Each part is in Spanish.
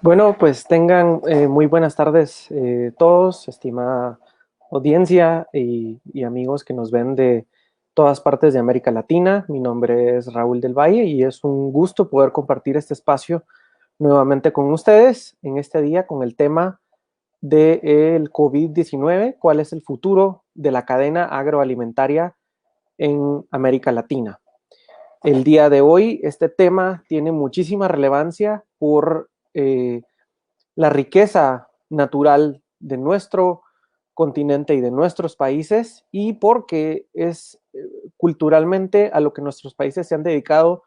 Bueno, pues tengan muy buenas tardes todos, estimada audiencia y amigos que nos ven de todas partes de América Latina. Mi nombre es Raúl del Valle y es un gusto poder compartir este espacio nuevamente con ustedes en este día con el tema del COVID-19, cuál es el futuro de la cadena agroalimentaria en América Latina. El día de hoy este tema tiene muchísima relevancia por la riqueza natural de nuestro continente y de nuestros países y porque es culturalmente a lo que nuestros países se han dedicado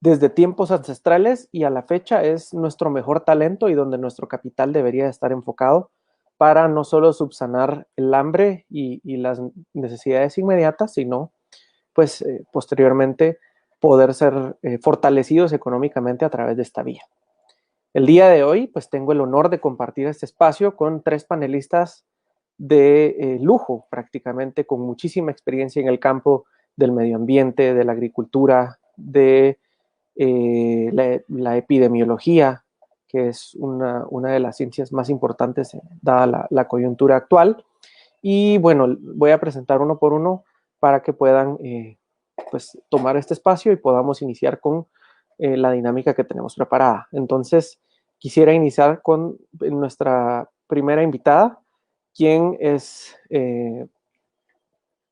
desde tiempos ancestrales y a la fecha es nuestro mejor talento y donde nuestro capital debería estar enfocado para no solo subsanar el hambre y las necesidades inmediatas, sino pues posteriormente poder ser fortalecidos económicamente a través de esta vía. El día de hoy, pues tengo el honor de compartir este espacio con tres panelistas de lujo, prácticamente con muchísima experiencia en el campo del medio ambiente, de la agricultura, de la epidemiología, que es una de las ciencias más importantes dada la coyuntura actual. Y bueno, voy a presentar uno por uno para que puedan pues, tomar este espacio y podamos iniciar con la dinámica que tenemos preparada. Entonces, quisiera iniciar con nuestra primera invitada, quien es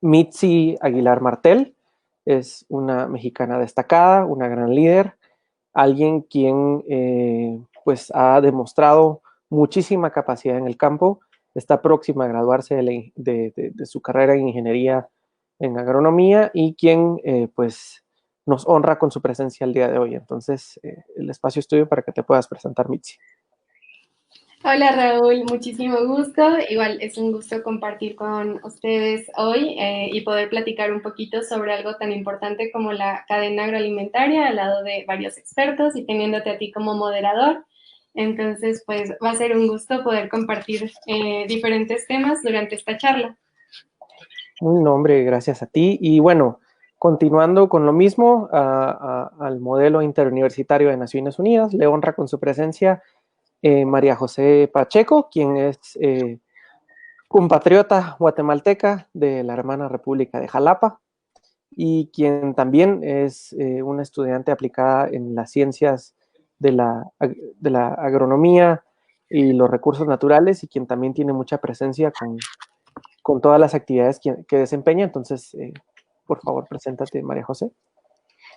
Mitzi Aguilar Martel. Es una mexicana destacada, una gran líder, alguien quien pues ha demostrado muchísima capacidad en el campo, está próxima a graduarse de su carrera en ingeniería en agronomía y quien pues nos honra con su presencia el día de hoy. Entonces, el espacio es tuyo para que te puedas presentar, Mitzi. Hola Raúl, muchísimo gusto. Igual es un gusto compartir con ustedes hoy y poder platicar un poquito sobre algo tan importante como la cadena agroalimentaria al lado de varios expertos y teniéndote a ti como moderador. Entonces, pues va a ser un gusto poder compartir diferentes temas durante esta charla. Un nombre, gracias a ti. Y bueno, continuando con lo mismo, al modelo interuniversitario de Naciones Unidas, le honra con su presencia María José Pacheco, quien es compatriota guatemalteca de la hermana República de Jalapa y quien también es una estudiante aplicada en las ciencias de la agronomía y los recursos naturales y quien también tiene mucha presencia con todas las actividades que desempeña. Entonces, por favor, preséntate, María José.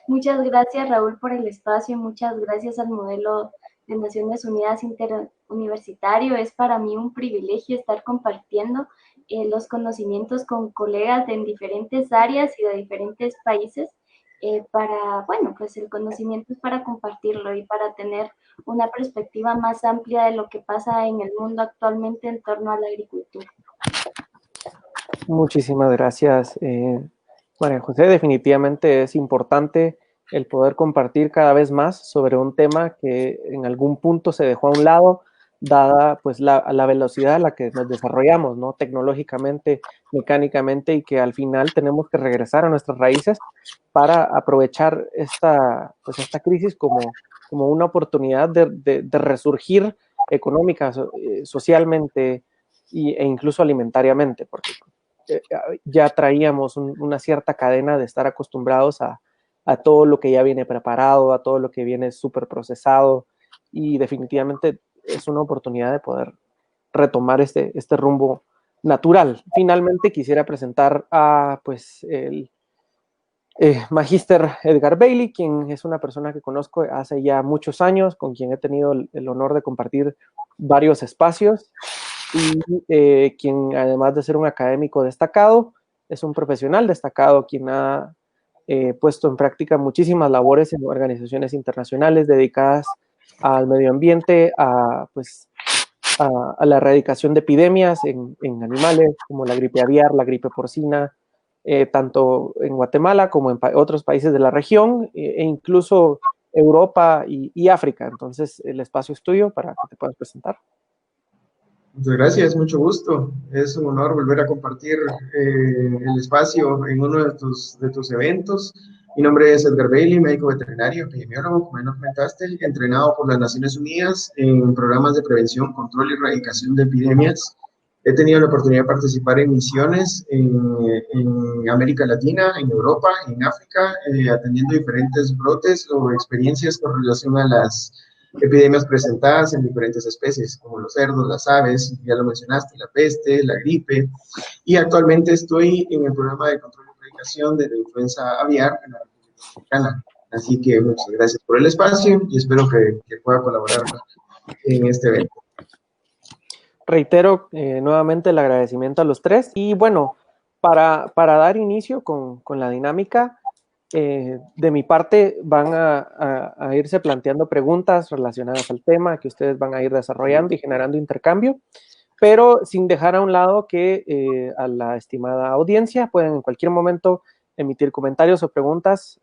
Muchas gracias, Raúl, por el espacio. Muchas gracias al modelo de Naciones Unidas interuniversitario. Es para mí un privilegio estar compartiendo los conocimientos con colegas en diferentes áreas y de diferentes países. Bueno, pues el conocimiento es para compartirlo y para tener una perspectiva más amplia de lo que pasa en el mundo actualmente en torno a la agricultura. Muchísimas gracias, María José. Definitivamente es importante el poder compartir cada vez más sobre un tema que en algún punto se dejó a un lado, dada pues la velocidad a la que nos desarrollamos, ¿no? Tecnológicamente, mecánicamente, y que al final tenemos que regresar a nuestras raíces para aprovechar pues esta crisis como una oportunidad de resurgir económica, socialmente e incluso alimentariamente, porque ya traíamos una cierta cadena de estar acostumbrados a todo lo que ya viene preparado, a todo lo que viene súper procesado y definitivamente es una oportunidad de poder retomar este rumbo natural. Finalmente quisiera presentar a pues el Magíster Edgar Bailey, quien es una persona que conozco hace ya muchos años, con quien he tenido el honor de compartir varios espacios y quien además de ser un académico destacado, es un profesional destacado quien ha puesto en práctica muchísimas labores en organizaciones internacionales dedicadas al medio ambiente, pues, a la erradicación de epidemias en animales como la gripe aviar, la gripe porcina, tanto en Guatemala como en otros países de la región e incluso Europa y África. Entonces, el espacio es tuyo para que te puedas presentar. Muchas gracias, mucho gusto. Es un honor volver a compartir el espacio en uno de tus eventos. Mi nombre es Edgar Bailey, médico veterinario, epidemiólogo, como ya nos comentaste, entrenado por las Naciones Unidas en programas de prevención, control y erradicación de epidemias. He tenido la oportunidad de participar en misiones en América Latina, en Europa, en África, atendiendo diferentes brotes o experiencias con relación a las epidemias presentadas en diferentes especies, como los cerdos, las aves, ya lo mencionaste, la peste, la gripe, y actualmente estoy en el programa de control y erradicación de la influenza aviar en la República Dominicana. Así que muchas gracias por el espacio y espero que pueda colaborar en este evento. Reitero nuevamente el agradecimiento a los tres. Y bueno, para dar inicio con la dinámica, de mi parte van a irse planteando preguntas relacionadas al tema que ustedes van a ir desarrollando y generando intercambio, pero sin dejar a un lado que a la estimada audiencia pueden en cualquier momento emitir comentarios o preguntas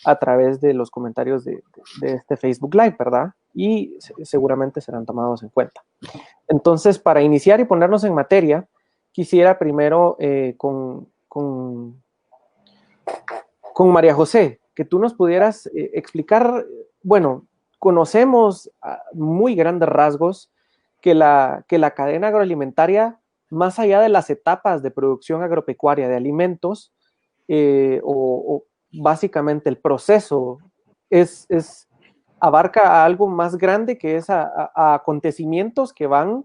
a través de los comentarios de este Facebook Live, ¿verdad? Y seguramente serán tomados en cuenta. Entonces, para iniciar y ponernos en materia, quisiera primero con María José, que tú nos pudieras explicar, bueno, conocemos a muy grandes rasgos que la cadena agroalimentaria, más allá de las etapas de producción agropecuaria de alimentos, o básicamente el proceso, abarca a algo más grande que es a acontecimientos que van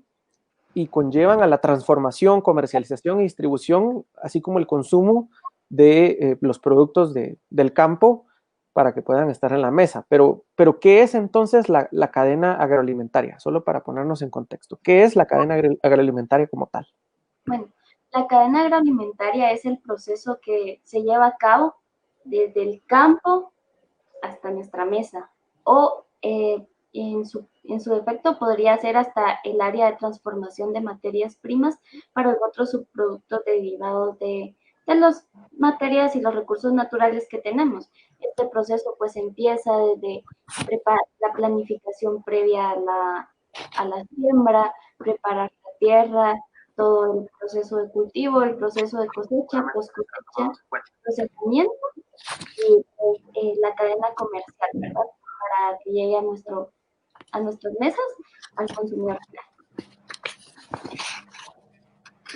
y conllevan a la transformación, comercialización y distribución, así como el consumo de los productos del campo para que puedan estar en la mesa. Pero ¿qué es entonces la cadena agroalimentaria? Solo para ponernos en contexto. ¿Qué es la cadena agroalimentaria como tal? Bueno, la cadena agroalimentaria es el proceso que se lleva a cabo desde el campo hasta nuestra mesa, o en su defecto podría ser hasta el área de transformación de materias primas para otros subproductos derivados de las materias y los recursos naturales que tenemos. Este proceso pues empieza desde la planificación previa a la siembra, preparar la tierra, todo el proceso de cultivo, el proceso de cosecha, post cosecha, procesamiento y la cadena comercial, ¿verdad? Para que llegue a nuestras mesas, al consumidor final.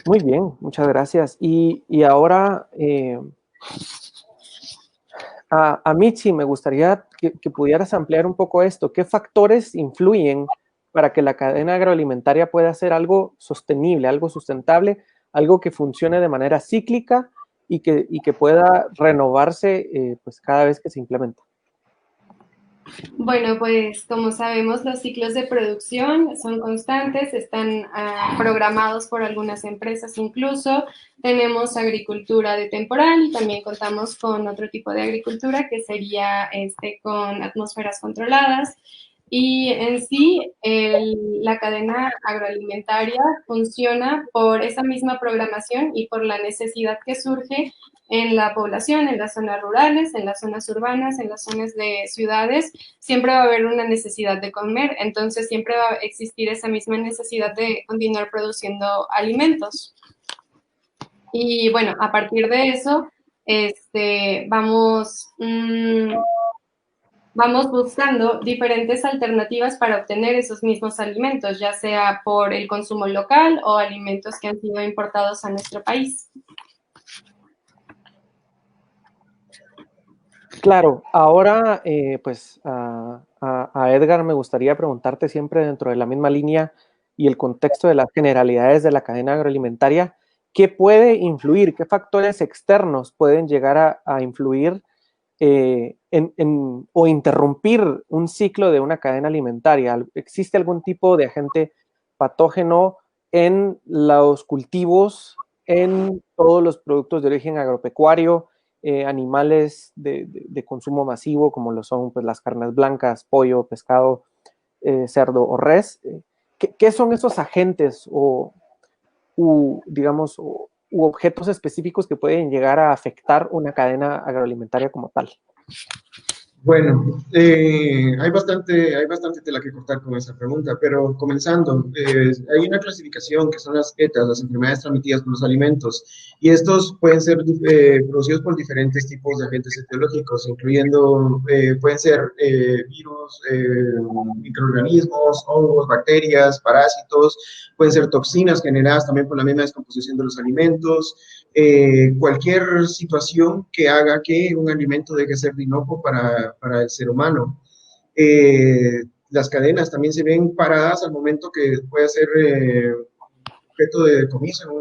Muy bien, muchas gracias. Y ahora, a Mitzi, me gustaría que pudieras ampliar un poco esto. ¿Qué factores influyen para que la cadena agroalimentaria pueda ser algo sostenible, algo sustentable, algo que funcione de manera cíclica y que pueda renovarse pues cada vez que se implementa? Bueno, pues como sabemos, los ciclos de producción son constantes, están programados por algunas empresas incluso. Tenemos agricultura de temporal y también contamos con otro tipo de agricultura que sería con atmósferas controladas. Y en sí, la cadena agroalimentaria funciona por esa misma programación y por la necesidad que surge en la población, en las zonas rurales, en las zonas urbanas, en las zonas de ciudades. Siempre va a haber una necesidad de comer, entonces siempre va a existir esa misma necesidad de continuar produciendo alimentos. Y bueno, a partir de eso, vamos buscando diferentes alternativas para obtener esos mismos alimentos, ya sea por el consumo local o alimentos que han sido importados a nuestro país. Claro, ahora pues a Edgar me gustaría preguntarte siempre dentro de la misma línea y el contexto de las generalidades de la cadena agroalimentaria, ¿qué puede influir? ¿Qué factores externos pueden llegar a influir o interrumpir un ciclo de una cadena alimentaria? ¿Existe algún tipo de agente patógeno en los cultivos, en todos los productos de origen agropecuario, animales de consumo masivo, como lo son pues, las carnes blancas, pollo, pescado, cerdo o res? ¿Qué son esos agentes digamos, u objetos específicos que pueden llegar a afectar una cadena agroalimentaria como tal? Bueno, hay bastante tela que cortar con esa pregunta, pero comenzando, hay una clasificación que son las ETAs, las enfermedades transmitidas por los alimentos, y estos pueden ser producidos por diferentes tipos de agentes etiológicos, incluyendo, pueden ser virus, microorganismos, hongos, bacterias, parásitos, pueden ser toxinas generadas también por la misma descomposición de los alimentos, cualquier situación que haga que un alimento deje de ser inocuo para el ser humano. Las cadenas también se ven paradas al momento que puede ser objeto de decomiso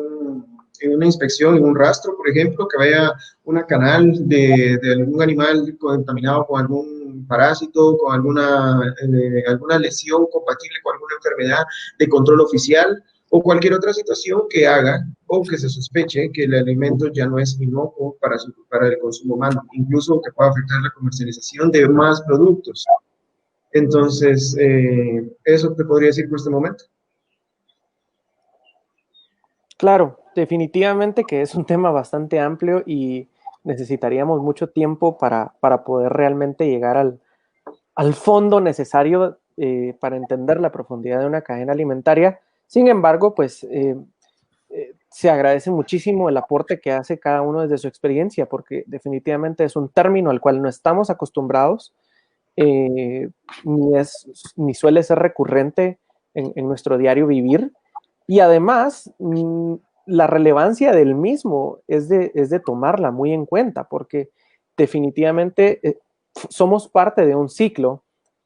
en una inspección, en un rastro, por ejemplo, que vaya una canal de algún animal contaminado con algún parásito, con alguna lesión compatible con alguna enfermedad de control oficial o cualquier otra situación que haga o que se sospeche que el alimento ya no es inocuo para el consumo humano, incluso que pueda afectar la comercialización de más productos. Entonces, eso te podría decir por este momento. Claro, definitivamente que es un tema bastante amplio y necesitaríamos mucho tiempo para poder realmente llegar al fondo necesario para entender la profundidad de una cadena alimentaria. Sin embargo, pues se agradece muchísimo el aporte que hace cada uno desde su experiencia, porque definitivamente es un término al cual no estamos acostumbrados, eh, ni suele ser recurrente en nuestro diario vivir. Y además, la relevancia del mismo es de tomarla muy en cuenta, porque definitivamente somos parte de un ciclo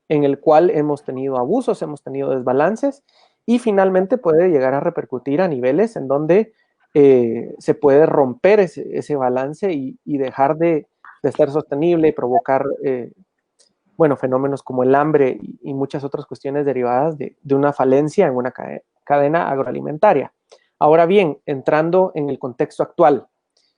en el cual hemos tenido abusos, hemos tenido desbalances, y finalmente puede llegar a repercutir a niveles en donde se puede romper ese balance y dejar de ser sostenible, provocar bueno, fenómenos como el hambre y muchas otras cuestiones derivadas de una falencia en una cadena agroalimentaria. Ahora bien, entrando en el contexto actual,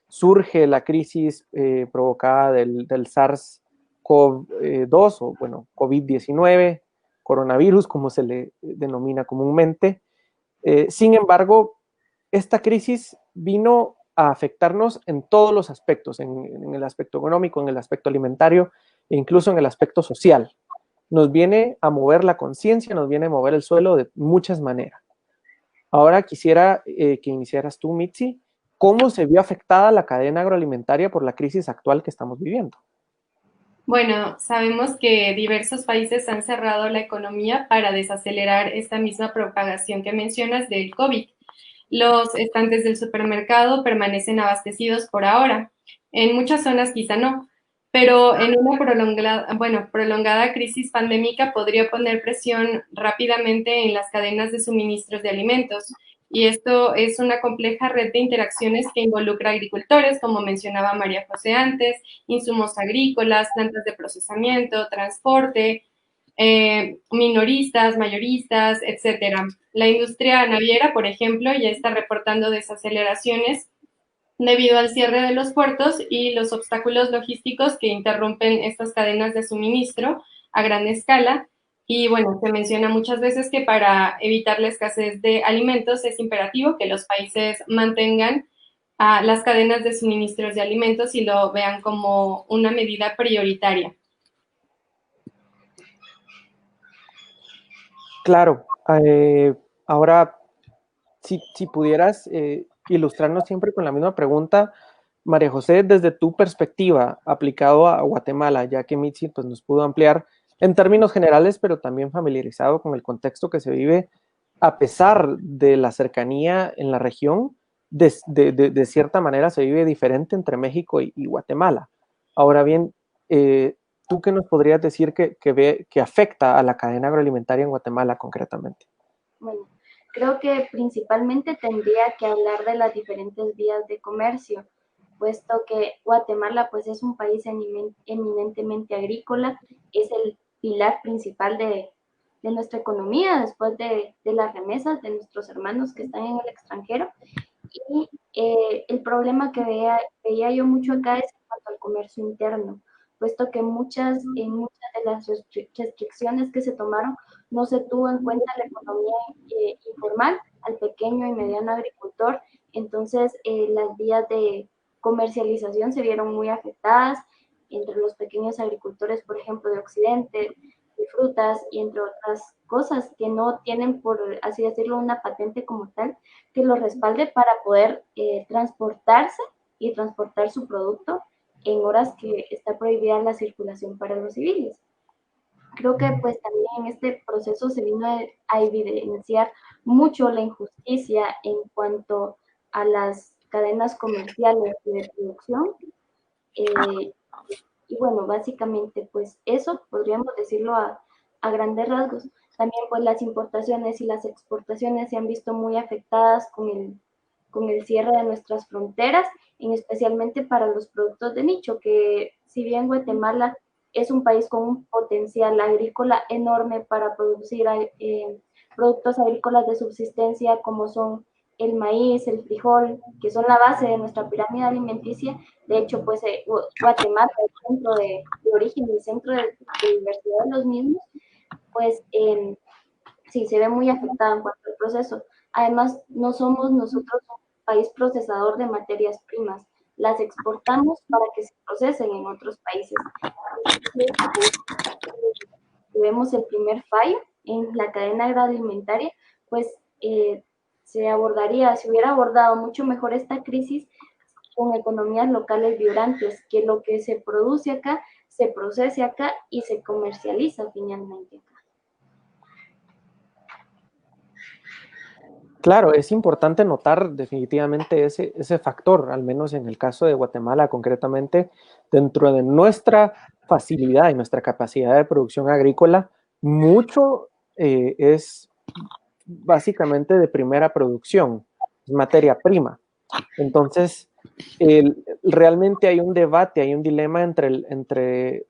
surge la crisis provocada del SARS-CoV-2 o bueno, COVID-19, coronavirus, como se le denomina comúnmente. Sin embargo, esta crisis vino a afectarnos en todos los aspectos, en el aspecto económico, en el aspecto alimentario e incluso en el aspecto social. Nos viene a mover la conciencia, nos viene a mover el suelo de muchas maneras. Ahora quisiera que iniciaras tú, Mitzi, ¿cómo se vio afectada la cadena agroalimentaria por la crisis actual que estamos viviendo? Bueno, sabemos que diversos países han cerrado la economía para desacelerar esta misma propagación que mencionas del COVID. Los estantes del supermercado permanecen abastecidos por ahora. En muchas zonas quizá no, pero en una prolongada crisis pandémica podría poner presión rápidamente en las cadenas de suministros de alimentos. Y esto es una compleja red de interacciones que involucra agricultores, como mencionaba María José antes, insumos agrícolas, plantas de procesamiento, transporte, minoristas, mayoristas, etcétera. La industria naviera, por ejemplo, ya está reportando desaceleraciones debido al cierre de los puertos y los obstáculos logísticos que interrumpen estas cadenas de suministro a gran escala. Y bueno, se menciona muchas veces que para evitar la escasez de alimentos es imperativo que los países mantengan las cadenas de suministros de alimentos y lo vean como una medida prioritaria. Claro, ahora si pudieras ilustrarnos siempre con la misma pregunta, María José, desde tu perspectiva aplicado a Guatemala, ya que Mitzi pues, nos pudo ampliar en términos generales, pero también familiarizado con el contexto que se vive a pesar de la cercanía en la región, de cierta manera se vive diferente entre México y Guatemala. Ahora bien, ¿tú qué nos podrías decir que afecta a la cadena agroalimentaria en Guatemala concretamente? Bueno, creo que principalmente tendría que hablar de las diferentes vías de comercio, puesto que Guatemala pues es un país eminentemente agrícola, es el pilar principal de nuestra economía después de las remesas de nuestros hermanos que están en el extranjero. Y el problema que veía yo mucho acá es en cuanto al comercio interno, puesto que en muchas de las restricciones que se tomaron no se tuvo en cuenta la economía informal, al pequeño y mediano agricultor. Entonces, las vías de comercialización se vieron muy afectadas entre los pequeños agricultores, por ejemplo, de Occidente, de frutas y entre otras cosas que no tienen, por así decirlo, una patente como tal que los respalde para poder transportarse y transportar su producto en horas que está prohibida la circulación para los civiles. Creo que pues también en este proceso se vino a evidenciar mucho la injusticia en cuanto a las cadenas comerciales de producción. Y bueno, básicamente pues eso podríamos decirlo a grandes rasgos. También pues las importaciones y las exportaciones se han visto muy afectadas con el cierre de nuestras fronteras, en especialmente para los productos de nicho, que si bien Guatemala es un país con un potencial agrícola enorme para producir productos agrícolas de subsistencia como son el maíz, el frijol, que son la base de nuestra pirámide alimenticia. De hecho, pues Guatemala, el centro de origen, el centro de diversidad de los mismos, pues sí se ve muy afectado en cuanto al proceso. Además, no somos nosotros un país procesador de materias primas, las exportamos para que se procesen en otros países. Vemos el primer fallo en la cadena agroalimentaria, pues se hubiera abordado mucho mejor esta crisis con economías locales vibrantes, que lo que se produce acá, se procese acá y se comercializa finalmente acá. Claro, es importante notar definitivamente ese factor, al menos en el caso de Guatemala concretamente, dentro de nuestra facilidad y nuestra capacidad de producción agrícola, mucho es básicamente de primera producción, es materia prima. Entonces, realmente hay un debate, hay un dilema entre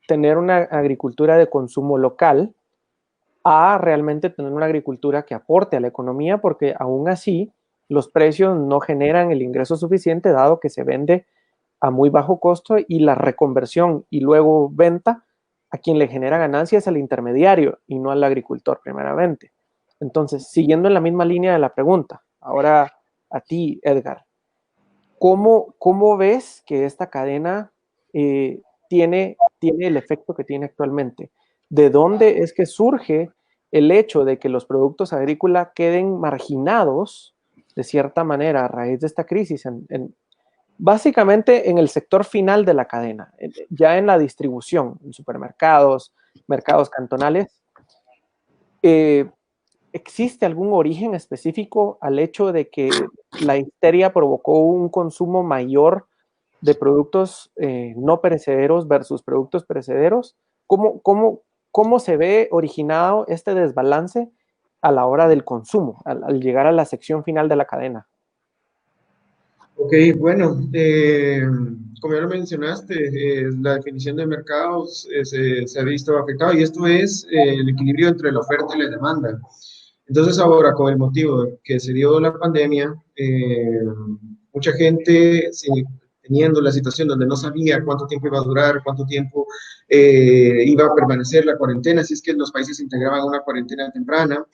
tener una agricultura de consumo local a realmente tener una agricultura que aporte a la economía, porque aún así los precios no generan el ingreso suficiente, dado que se vende a muy bajo costo y la reconversión y luego venta a quien le genera ganancias es al intermediario y no al agricultor primeramente. Entonces, siguiendo en la misma línea de la pregunta, ahora a ti, Edgar, ¿cómo ves que esta cadena tiene el efecto que tiene actualmente? ¿De dónde es que surge el hecho de que los productos agrícolas queden marginados de cierta manera a raíz de esta crisis, básicamente en el sector final de la cadena, ya en la distribución, en supermercados, mercados cantonales? ¿Existe algún origen específico al hecho de que la histeria provocó un consumo mayor de productos no perecederos versus productos perecederos? ¿Cómo se ve originado este desbalance a la hora del consumo, al llegar a la sección final de la cadena? Ok, bueno, como ya lo mencionaste, la definición de mercados se ha visto afectado y esto es el equilibrio entre la oferta y la demanda. Entonces ahora, con el motivo que se dio la pandemia, mucha gente, teniendo la situación donde no sabía cuánto tiempo iba a durar, cuánto tiempo iba a permanecer la cuarentena, si es que los países se integraban a una cuarentena temprana,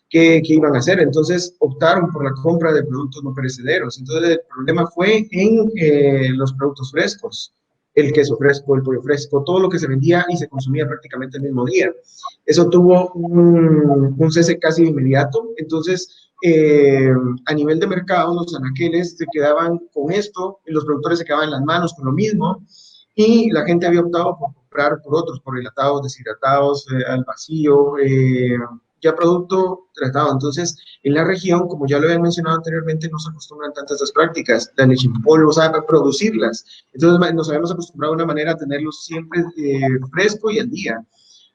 ¿qué iban a hacer? Entonces optaron por la compra de productos no perecederos. Entonces el problema fue en los productos frescos, el queso fresco, el pollo fresco, todo lo que se vendía y se consumía prácticamente el mismo día. Eso tuvo un cese casi inmediato. Entonces, a nivel de mercado, los anaqueles se quedaban con esto, y los productores se quedaban en las manos con lo mismo, y la gente había optado por comprar por otros, por enlatados, deshidratados, al vacío, ya producto tratado. Entonces, en la región, como ya lo había mencionado anteriormente, no se acostumbran tantas estas prácticas, la leche en polvo, o sea, para producirlas. Entonces, nos habíamos acostumbrado de una manera a tenerlos siempre fresco y al día.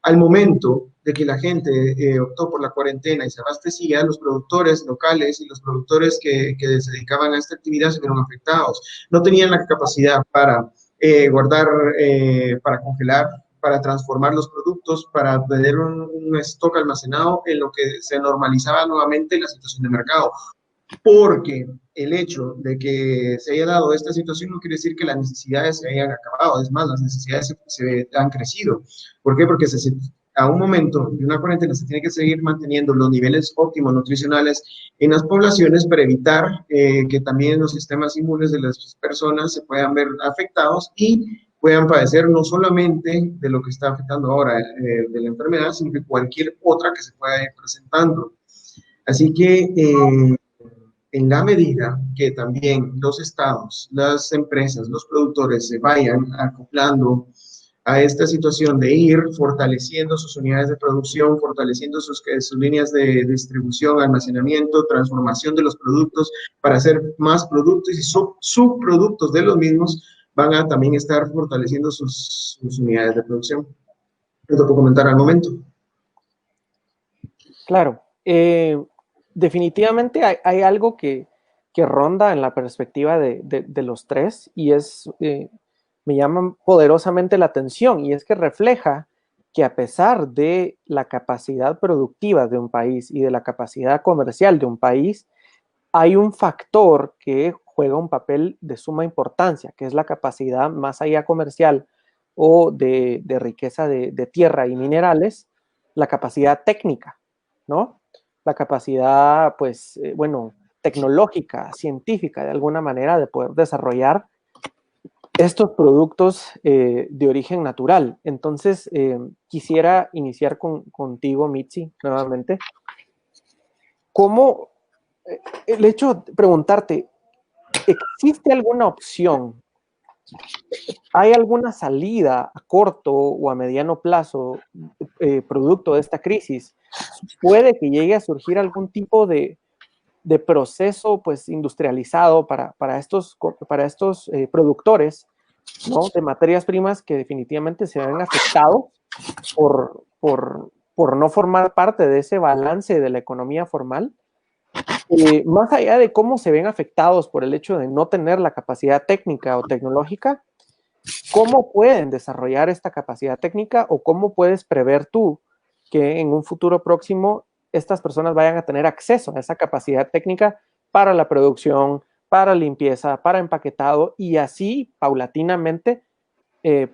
Al momento de que la gente optó por la cuarentena y se abastecía, los productores locales y los productores que se dedicaban a esta actividad se vieron afectados. No tenían la capacidad para guardar, para congelar, para transformar los productos, para tener un stock almacenado en lo que se normalizaba nuevamente la situación de mercado. Porque el hecho de que se haya dado esta situación no quiere decir que las necesidades se hayan acabado, es más, las necesidades se han crecido. ¿Por qué? Porque a un momento de una cuarentena se tiene que seguir manteniendo los niveles óptimos nutricionales en las poblaciones para evitar que también los sistemas inmunes de las personas se puedan ver afectados y puedan padecer no solamente de lo que está afectando ahora de la enfermedad, sino de cualquier otra que se pueda ir presentando. Así que en la medida que también los estados, las empresas, los productores se vayan acoplando a esta situación de ir fortaleciendo sus unidades de producción, fortaleciendo sus líneas de distribución, almacenamiento, transformación de los productos para hacer más productos y subproductos de los mismos, van a también estar fortaleciendo sus unidades de producción. ¿Qué te puedo comentar al momento? Claro. Definitivamente hay algo que ronda en la perspectiva de los tres y me llama poderosamente la atención, y es que refleja que a pesar de la capacidad productiva de un país y de la capacidad comercial de un país, hay un factor que juega un papel de suma importancia, que es la capacidad más allá comercial o de riqueza de tierra y minerales, la capacidad técnica, ¿no? La capacidad, pues, tecnológica, científica, de alguna manera, de poder desarrollar estos productos de origen natural. Entonces, quisiera iniciar contigo, Mitzi, nuevamente. ¿Cómo, el hecho de preguntarte, ¿existe alguna opción? ¿Hay alguna salida a corto o a mediano plazo producto de esta crisis? ¿Puede que llegue a surgir algún tipo de proceso pues industrializado para estos productores, ¿no?, de materias primas que definitivamente se ven afectados por no formar parte de ese balance de la economía formal? Más allá de cómo se ven afectados por el hecho de no tener la capacidad técnica o tecnológica, ¿cómo pueden desarrollar esta capacidad técnica o cómo puedes prever tú que en un futuro próximo estas personas vayan a tener acceso a esa capacidad técnica para la producción, para limpieza, para empaquetado, y así paulatinamente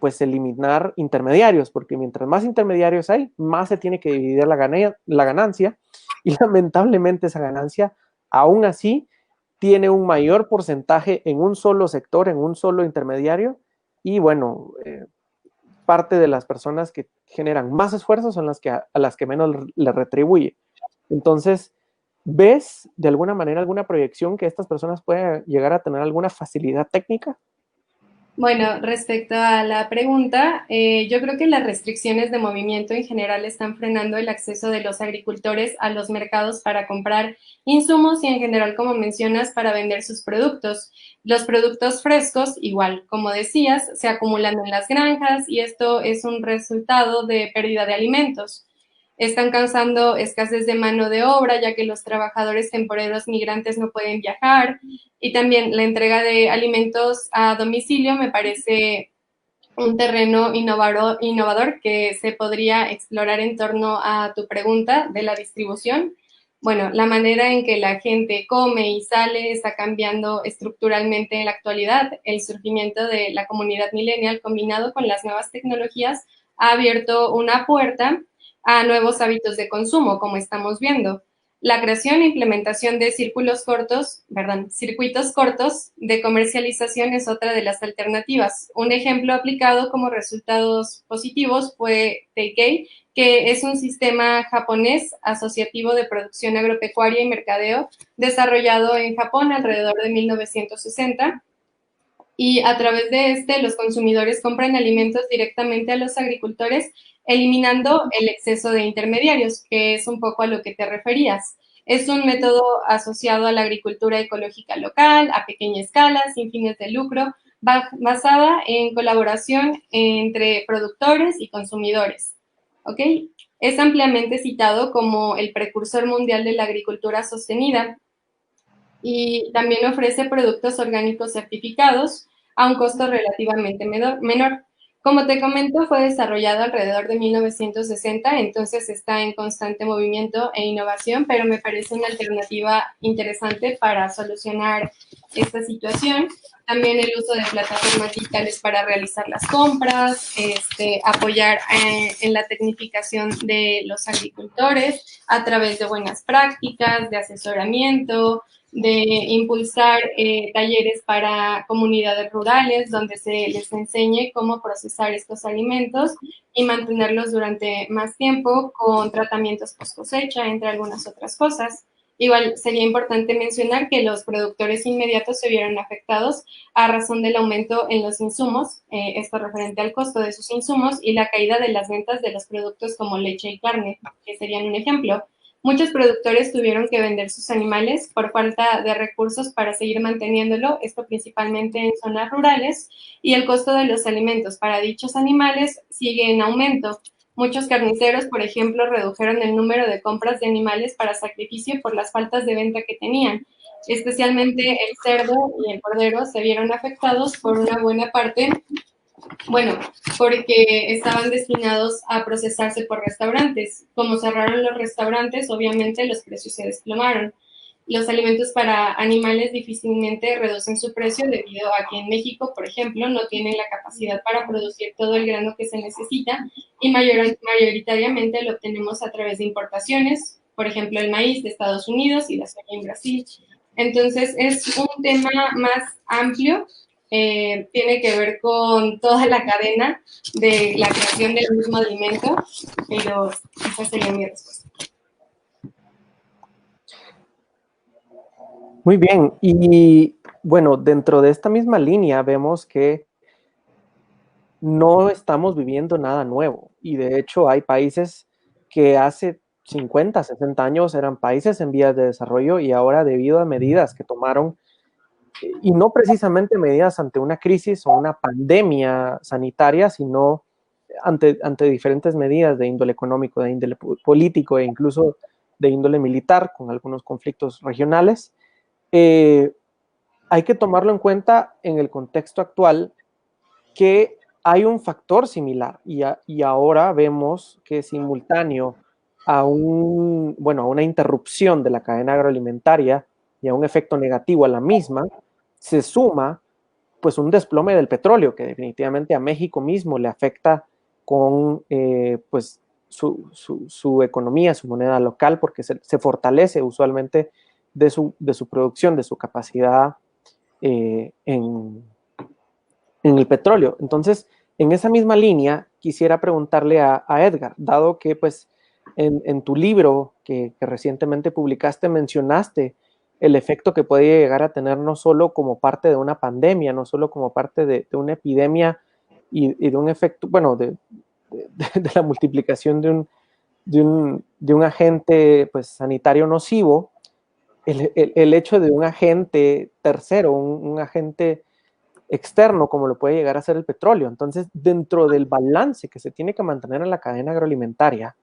pues eliminar intermediarios? Porque mientras más intermediarios hay, más se tiene que dividir la ganancia, y lamentablemente esa ganancia aún así tiene un mayor porcentaje en un solo sector, en un solo intermediario, y bueno, parte de las personas que generan más esfuerzos son a las que menos le retribuye. Entonces, ¿ves de alguna manera alguna proyección que estas personas puedan llegar a tener alguna facilidad técnica? Bueno, respecto a la pregunta, yo creo que las restricciones de movimiento en general están frenando el acceso de los agricultores a los mercados para comprar insumos y en general, como mencionas, para vender sus productos. Los productos frescos, igual, como decías, se acumulan en las granjas y esto es un resultado de pérdida de alimentos. Están causando escasez de mano de obra, ya que los trabajadores temporeros migrantes no pueden viajar, y también la entrega de alimentos a domicilio me parece un terreno innovador que se podría explorar en torno a tu pregunta de la distribución. Bueno, la manera en que la gente come y sale está cambiando estructuralmente en la actualidad. El surgimiento de la comunidad millennial combinado con las nuevas tecnologías ha abierto una puerta a nuevos hábitos de consumo, como estamos viendo. La creación e implementación de circuitos cortos de comercialización es otra de las alternativas. Un ejemplo aplicado como resultados positivos fue Teikei, que es un sistema japonés asociativo de producción agropecuaria y mercadeo desarrollado en Japón alrededor de 1960. Y a través de los consumidores compran alimentos directamente a los agricultores, eliminando el exceso de intermediarios, que es un poco a lo que te referías. Es un método asociado a la agricultura ecológica local, a pequeña escala, sin fines de lucro, basada en colaboración entre productores y consumidores. ¿Ok? Es ampliamente citado como el precursor mundial de la agricultura sostenida y también ofrece productos orgánicos certificados a un costo relativamente menor. Como te comento, fue desarrollado alrededor de 1960, entonces está en constante movimiento e innovación, pero me parece una alternativa interesante para solucionar esta situación. También el uso de plataformas digitales para realizar las compras, apoyar en la tecnificación de los agricultores a través de buenas prácticas, de asesoramiento, de impulsar talleres para comunidades rurales donde se les enseñe cómo procesar estos alimentos y mantenerlos durante más tiempo con tratamientos post cosecha, entre algunas otras cosas. Igual sería importante mencionar que los productores inmediatos se vieron afectados a razón del aumento en los insumos, esto referente al costo de sus insumos y la caída de las ventas de los productos como leche y carne, que serían un ejemplo. Muchos productores tuvieron que vender sus animales por falta de recursos para seguir manteniéndolo, esto principalmente en zonas rurales, y el costo de los alimentos para dichos animales sigue en aumento. Muchos carniceros, por ejemplo, redujeron el número de compras de animales para sacrificio por las faltas de venta que tenían. Especialmente el cerdo y el cordero se vieron afectados por una buena parte, bueno, porque estaban destinados a procesarse por restaurantes. Como cerraron los restaurantes, obviamente los precios se desplomaron. Los alimentos para animales difícilmente reducen su precio debido a que en México, por ejemplo, no tienen la capacidad para producir todo el grano que se necesita y mayoritariamente lo obtenemos a través de importaciones, por ejemplo, el maíz de Estados Unidos y la soya en Brasil. Entonces, es un tema más amplio, tiene que ver con toda la cadena de la creación del mismo alimento, pero esa sería mi respuesta. Muy bien, y bueno, dentro de esta misma línea vemos que no estamos viviendo nada nuevo, y de hecho hay países que hace 50, 60 años eran países en vías de desarrollo y ahora debido a medidas que tomaron, y no precisamente medidas ante una crisis o una pandemia sanitaria, sino ante diferentes medidas de índole económico, de índole político e incluso de índole militar, con algunos conflictos regionales, hay que tomarlo en cuenta en el contexto actual que hay un factor similar y ahora vemos que simultáneo a una interrupción de la cadena agroalimentaria y a un efecto negativo a la misma, se suma pues un desplome del petróleo que definitivamente a México mismo le afecta con pues su economía, su moneda local, porque se fortalece usualmente de su producción, de su capacidad en el petróleo. Entonces, en esa misma línea, quisiera preguntarle a Edgar, dado que pues en tu libro que recientemente publicaste mencionaste el efecto que puede llegar a tener no solo como parte de una pandemia, no solo como parte de una epidemia y de un efecto, bueno, de la multiplicación de un agente pues, sanitario nocivo, el hecho de un agente tercero, un agente externo, como lo puede llegar a ser el petróleo. Entonces, dentro del balance que se tiene que mantener en la cadena agroalimentaria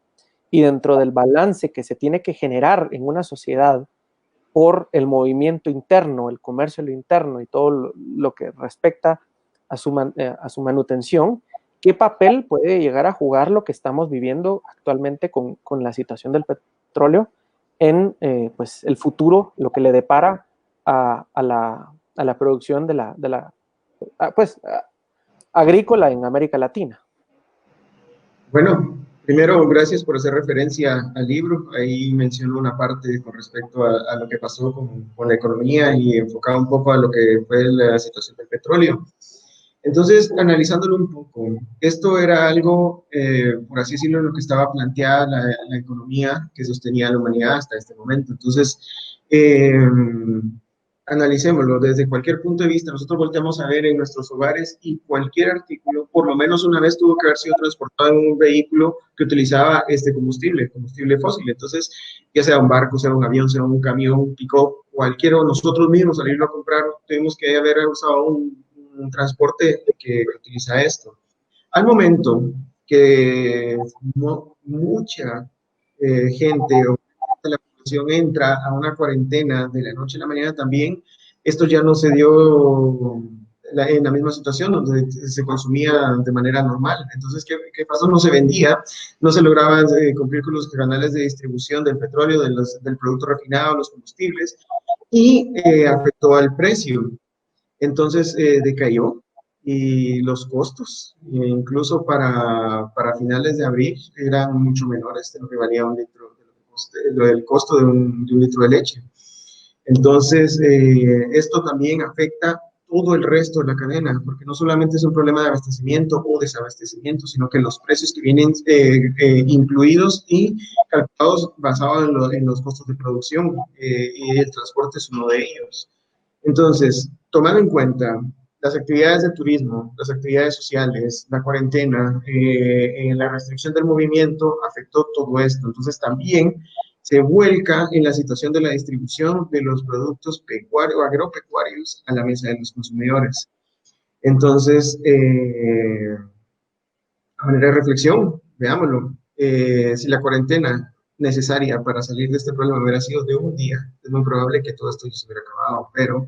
y dentro del balance que se tiene que generar en una sociedad por el movimiento interno, el comercio interno y todo lo que respecta a su manutención, ¿qué papel puede llegar a jugar lo que estamos viviendo actualmente con la situación del petróleo en pues el futuro, lo que le depara a la producción de la agrícola en América Latina? Bueno, primero, gracias por hacer referencia al libro. Ahí menciono una parte con respecto a lo que pasó con la economía y enfocado un poco a lo que fue la situación del petróleo. Entonces, analizándolo un poco, esto era algo, por así decirlo, en lo que estaba planteada la economía que sostenía a la humanidad hasta este momento. Entonces, analicémoslo desde cualquier punto de vista. Nosotros volteamos a ver en nuestros hogares y cualquier artículo, por lo menos una vez tuvo que haber sido transportado en un vehículo que utilizaba este combustible fósil. Entonces, ya sea un barco, sea un avión, sea un camión, un pick-up, cualquiera, nosotros mismos al irlo a comprar, tuvimos que haber usado un transporte que utiliza esto. Al momento que mucha gente o la población entra a una cuarentena de la noche a la mañana también, esto ya no se dio en la misma situación donde se consumía de manera normal. Entonces, ¿qué pasó? No se vendía, no se lograba cumplir con los canales de distribución del petróleo, del producto refinado, los combustibles, y afectó al precio. Entonces decayó y los costos, incluso para finales de abril, eran mucho menores de lo que valía un litro, del costo de un litro de leche. Entonces, esto también afecta todo el resto de la cadena, porque no solamente es un problema de abastecimiento o desabastecimiento, sino que los precios que vienen incluidos y calculados basados en los costos de producción, y el transporte es uno de ellos. Entonces, tomando en cuenta las actividades de turismo, las actividades sociales, la cuarentena, la restricción del movimiento, afectó todo esto. Entonces, también se vuelca en la situación de la distribución de los productos pecuarios o agropecuarios a la mesa de los consumidores. Entonces, a manera de reflexión, veámoslo, si la cuarentena necesaria para salir de este problema hubiera sido de un día, es muy probable que todo esto ya se hubiera acabado, pero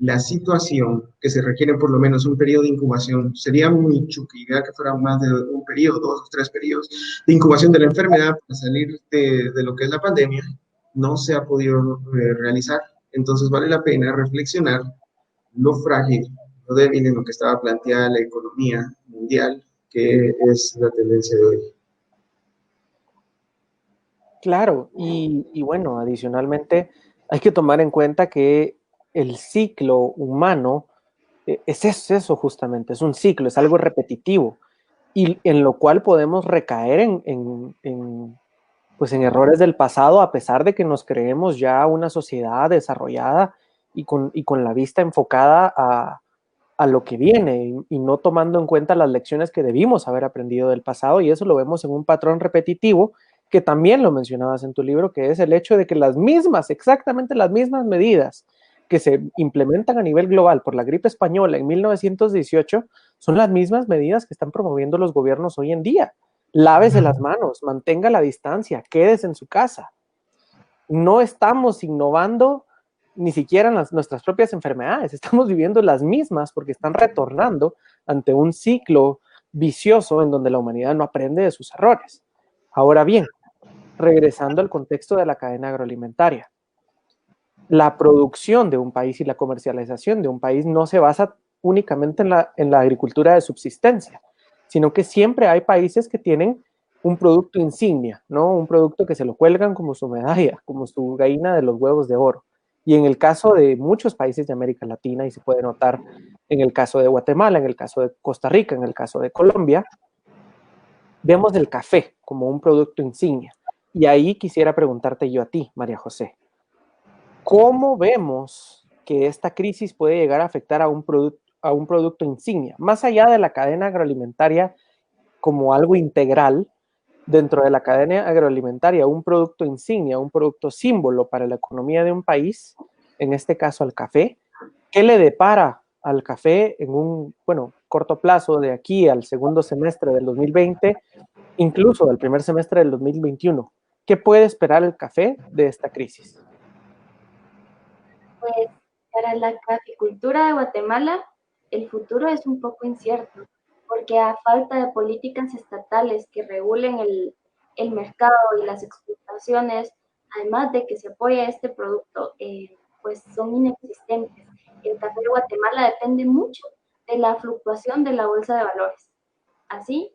la situación que se requiere por lo menos un periodo de incubación, sería muy idea que fuera más de un periodo, 2 o 3 periodos de incubación de la enfermedad para salir de lo que es la pandemia, no se ha podido realizar. Entonces vale la pena reflexionar lo frágil, lo débil en lo que estaba planteada la economía mundial, que es la tendencia de hoy. Claro, y bueno, adicionalmente hay que tomar en cuenta que el ciclo humano es eso justamente, es un ciclo, es algo repetitivo y en lo cual podemos recaer pues en errores del pasado a pesar de que nos creemos ya una sociedad desarrollada y con la vista enfocada a lo que viene y no tomando en cuenta las lecciones que debimos haber aprendido del pasado, y eso lo vemos en un patrón repetitivo que también lo mencionabas en tu libro, que es el hecho de que las mismas, exactamente las mismas medidas que se implementan a nivel global por la gripe española en 1918 son las mismas medidas que están promoviendo los gobiernos hoy en día. Lávese las manos, mantenga la distancia, quédese en su casa. No estamos innovando ni siquiera en nuestras propias enfermedades, estamos viviendo las mismas porque están retornando ante un ciclo vicioso en donde la humanidad no aprende de sus errores. Ahora bien, regresando al contexto de la cadena agroalimentaria, la producción de un país y la comercialización de un país no se basa únicamente en la agricultura de subsistencia, sino que siempre hay países que tienen un producto insignia, ¿no? Un producto que se lo cuelgan como su medalla, como su gallina de los huevos de oro. Y en el caso de muchos países de América Latina, y se puede notar en el caso de Guatemala, en el caso de Costa Rica, en el caso de Colombia, vemos el café como un producto insignia. Y ahí quisiera preguntarte yo a ti, María José, ¿cómo vemos que esta crisis puede llegar a afectar a un producto insignia? Más allá de la cadena agroalimentaria como algo integral, dentro de la cadena agroalimentaria, un producto insignia, un producto símbolo para la economía de un país, en este caso al café, ¿qué le depara al café en un, bueno, corto plazo de aquí al segundo semestre del 2020, incluso al primer semestre del 2021? ¿Qué puede esperar el café de esta crisis? Pues para la caficultura de Guatemala, el futuro es un poco incierto, porque a falta de políticas estatales que regulen el mercado y las exportaciones, además de que se apoye este producto, pues son inexistentes. El café de Guatemala depende mucho de la fluctuación de la bolsa de valores. Así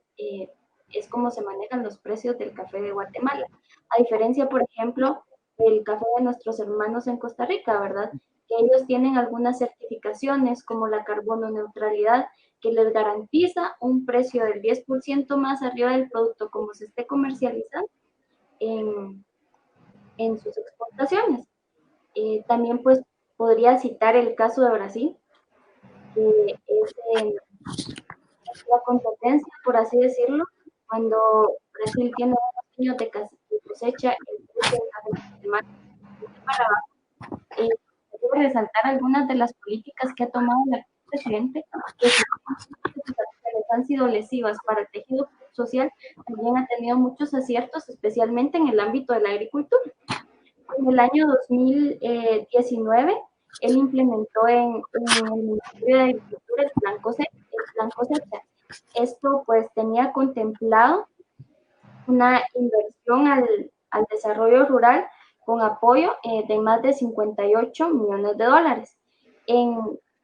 es como se manejan los precios del café de Guatemala. A diferencia, por ejemplo, del café de nuestros hermanos en Costa Rica, ¿verdad? Que ellos tienen algunas certificaciones como la carbono neutralidad que les garantiza un precio del 10% más arriba del producto como se esté comercializando en sus exportaciones. También pues podría citar el caso de Brasil, que es la competencia, por así decirlo, cuando Brasil tiene 2 años de cosecha, el precio de la para abajo. Quiero resaltar algunas de las políticas que ha tomado el presidente, que han sido lesivas para el tejido social, también ha tenido muchos aciertos, especialmente en el ámbito de la agricultura. En el año 2019, él implementó en el Ministerio de Agricultura el plan cosecha. Esto pues tenía contemplado una inversión al desarrollo rural con apoyo de más de 58 millones de dólares.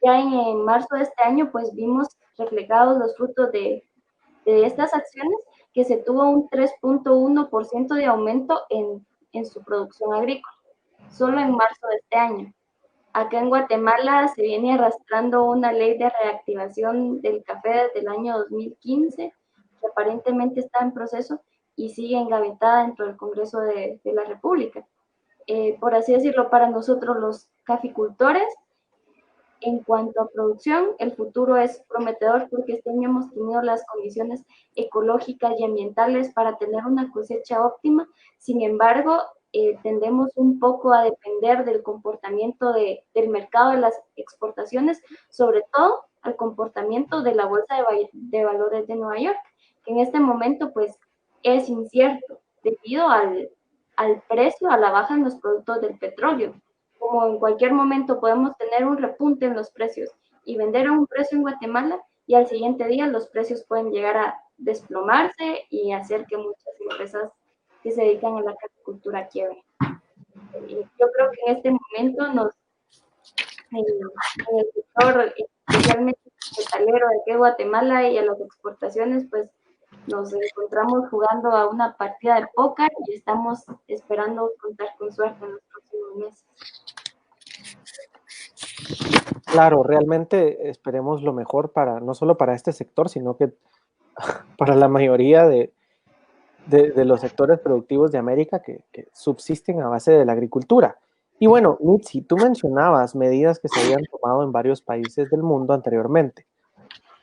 Ya en marzo de este año pues vimos reflejados los frutos de estas acciones, que se tuvo un 3.1% de aumento en su producción agrícola. solo en marzo de este año. Acá en Guatemala se viene arrastrando una ley de reactivación del café desde el año 2015, que aparentemente está en proceso y sigue engavetada dentro del Congreso de la República. Por así decirlo, para nosotros los caficultores, en cuanto a producción, el futuro es prometedor porque este año hemos tenido las condiciones ecológicas y ambientales para tener una cosecha óptima. Sin embargo, tendemos un poco a depender del comportamiento del mercado de las exportaciones, sobre todo al comportamiento de la Bolsa de Valores de Nueva York, que en este momento pues es incierto debido al precio, a la baja en los productos del petróleo. Como en cualquier momento podemos tener un repunte en los precios y vender a un precio en Guatemala y al siguiente día los precios pueden llegar a desplomarse y hacer que muchas empresas que se dedican a la caficultura quiebren. Yo creo que en este momento en el sector, especialmente petrolero de aquí de Guatemala y a las exportaciones, pues nos encontramos jugando a una partida de póker y estamos esperando contar con suerte en los próximos meses. Claro, realmente esperemos lo mejor para, no solo para este sector, sino que para la mayoría de los sectores productivos de América que subsisten a base de la agricultura. Y bueno, Mitzi, tú mencionabas medidas que se habían tomado en varios países del mundo anteriormente.